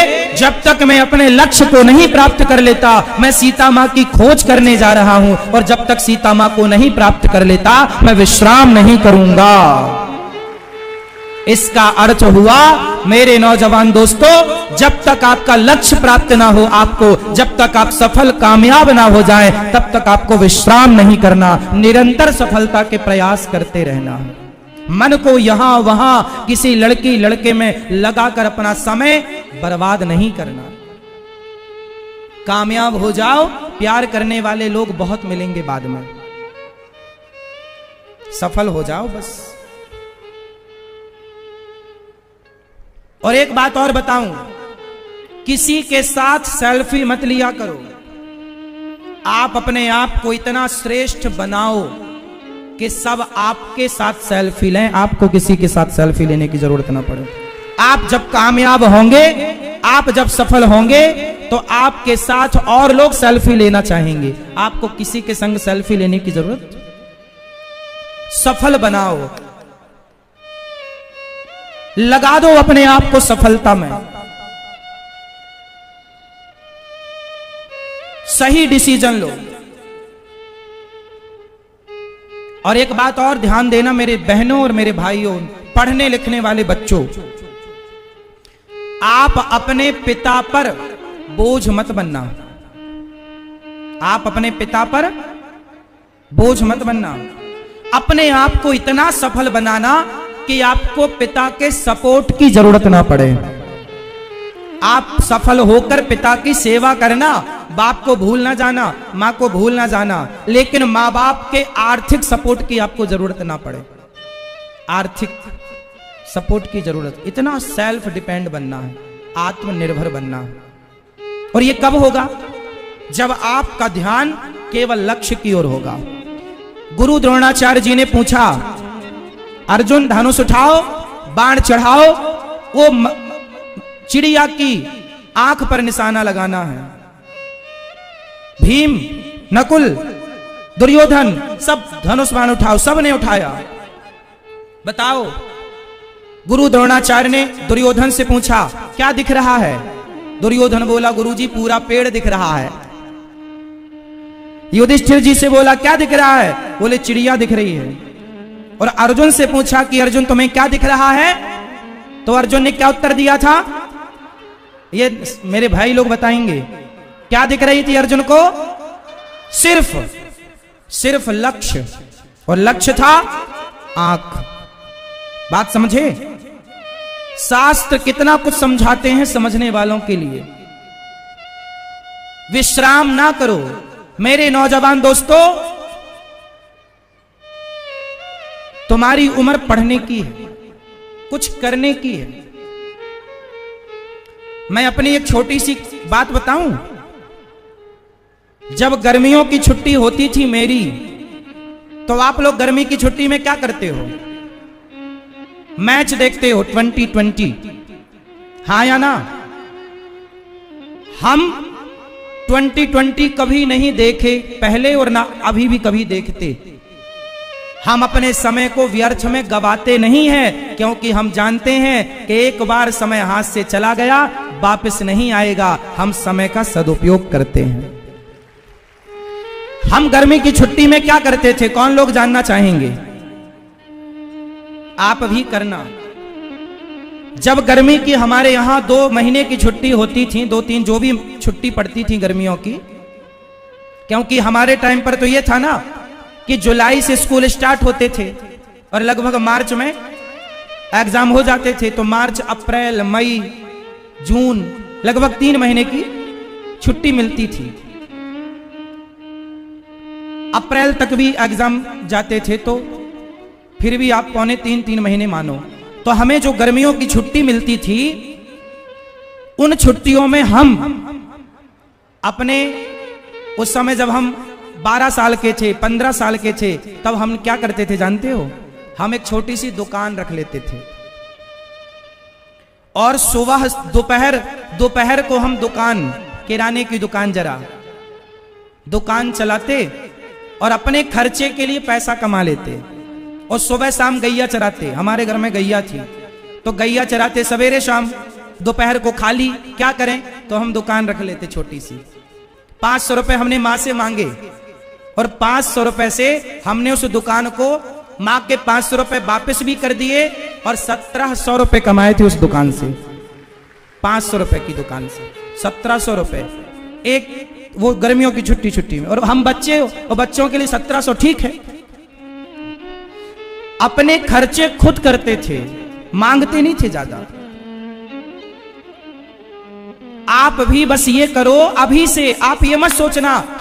जब तक मैं अपने लक्ष्य को नहीं प्राप्त कर लेता, मैं सीता माँ की खोज करने जा रहा हूं, और जब तक सीता माँ को नहीं प्राप्त कर लेता मैं विश्राम नहीं करूंगा। इसका अर्थ हुआ मेरे नौजवान दोस्तों, जब तक आपका लक्ष्य प्राप्त ना हो, आपको जब तक आप सफल कामयाब ना हो जाए, तब तक आपको विश्राम नहीं करना, निरंतर सफलता के प्रयास करते रहना। मन को यहां वहां किसी लड़की लड़के में लगाकर अपना समय बर्बाद नहीं करना। कामयाब हो जाओ, प्यार करने वाले लोग बहुत मिलेंगे बाद में, सफल हो जाओ बस। और एक बात और बताऊं, किसी के साथ सेल्फी मत लिया करो। आप अपने आप को इतना श्रेष्ठ बनाओ कि सब आपके साथ सेल्फी लें, आपको किसी के साथ सेल्फी लेने की जरूरत ना पड़े। आप जब कामयाब होंगे, आप जब सफल होंगे, तो आपके साथ और लोग सेल्फी लेना चाहेंगे, आपको किसी के संग सेल्फी लेने की जरूरत। सफल बनाओ, लगा दो अपने आप को सफलता में, सही डिसीजन लो। और एक बात और ध्यान देना मेरे बहनों और मेरे भाइयों, पढ़ने लिखने वाले बच्चों, आप अपने पिता पर बोझ मत बनना। आप अपने पिता पर बोझ मत बनना। अपने आप को इतना सफल बनाना कि आपको पिता के सपोर्ट की जरूरत ना पड़े। आप सफल होकर पिता की सेवा करना, बाप को भूल ना जाना, माँ को भूल ना जाना, लेकिन माँ बाप के आर्थिक सपोर्ट की आपको जरूरत ना पड़े। आर्थिक सपोर्ट की जरूरत, इतना सेल्फ डिपेंड बनना है, आत्मनिर्भर बनना है। और ये कब होगा? जब आपका ध्यान केवल लक्ष्य की ओर होगा। गुरु द्रोणाचार्य जी ने पूछा, अर्जुन धनुष उठाओ, बाण चढ़ाओ, वो चिड़िया की आंख पर निशाना लगाना है। भीम, नकुल, दुर्योधन सब धनुष बाण उठाओ, सब ने उठाया। बताओ, गुरु द्रोणाचार्य ने दुर्योधन से पूछा, क्या दिख रहा है? दुर्योधन बोला, गुरुजी पूरा पेड़ दिख रहा है। युधिष्ठिर जी से बोला, क्या दिख रहा है? बोले, चिड़िया दिख रही है। और अर्जुन से पूछा कि अर्जुन तुम्हें क्या दिख रहा है? तो अर्जुन ने क्या उत्तर दिया था? ये मेरे भाई लोग बताएंगे। क्या दिख रही थी अर्जुन को? सिर्फ लक्ष्य, और लक्ष्य था आंख। बात समझे? शास्त्र कितना कुछ समझाते हैं समझने वालों के लिए। विश्राम ना करो मेरे नौजवान दोस्तों, तुम्हारी उम्र पढ़ने की है, कुछ करने की है। मैं अपनी एक छोटी सी बात बताऊं। जब गर्मियों की छुट्टी होती थी मेरी, तो आप लोग गर्मी की छुट्टी में क्या करते हो? मैच देखते हो 2020, हाँ या ना? हम 2020 कभी नहीं देखे पहले, और ना अभी भी कभी देखते। हम अपने समय को व्यर्थ में गवाते नहीं हैं, क्योंकि हम जानते हैं कि एक बार समय हाथ से चला गया, वापस नहीं आएगा। हम समय का सदुपयोग करते हैं। हम गर्मी की छुट्टी में क्या करते थे? कौन लोग जानना चाहेंगे? आप भी करना। जब गर्मी की हमारे यहां 2 महीने की छुट्टी होती थी, 2-3 जो भी छुट्टी पड़ती थी गर्मियों की, क्योंकि हमारे टाइम पर तो ये था ना कि जुलाई से स्कूल स्टार्ट होते थे और लगभग मार्च में एग्जाम हो जाते थे। तो मार्च, अप्रैल, मई, जून, लगभग 3 महीने की छुट्टी मिलती थी। अप्रैल तक भी एग्जाम जाते थे, तो फिर भी आप पौने 3 महीने मानो। तो हमें जो गर्मियों की छुट्टी मिलती थी, उन छुट्टियों में हम अपने, उस समय जब हम 12 साल के थे, 15 साल के थे, तब हम क्या करते थे जानते हो? हम एक छोटी सी दुकान रख लेते थे, और सुबह दोपहर को हम दुकान, किराने की दुकान, जरा दुकान चलाते और अपने खर्चे के लिए पैसा कमा लेते, और सुबह शाम गैया चराते। हमारे घर में गैया थी, तो गैया चराते सवेरे शाम, दोपहर को खाली क्या करें, तो हम दुकान रख लेते छोटी सी। 500 रुपए हमने माँ से मांगे और 500 रुपए से हमने उस दुकान को माँ के 500 रुपए वापस भी कर दिए और 1700 रुपए कमाए थे उस दुकान से। 500 रुपए की दुकान से 1700 रुपए, एक वो गर्मियों की छुट्टी में। और हम बच्चे और बच्चों के लिए 1700 ठीक है। अपने खर्चे खुद करते थे, मांगते नहीं थे ज्यादा। आप भी बस ये करो, अभी से आप ये मत सोचना हम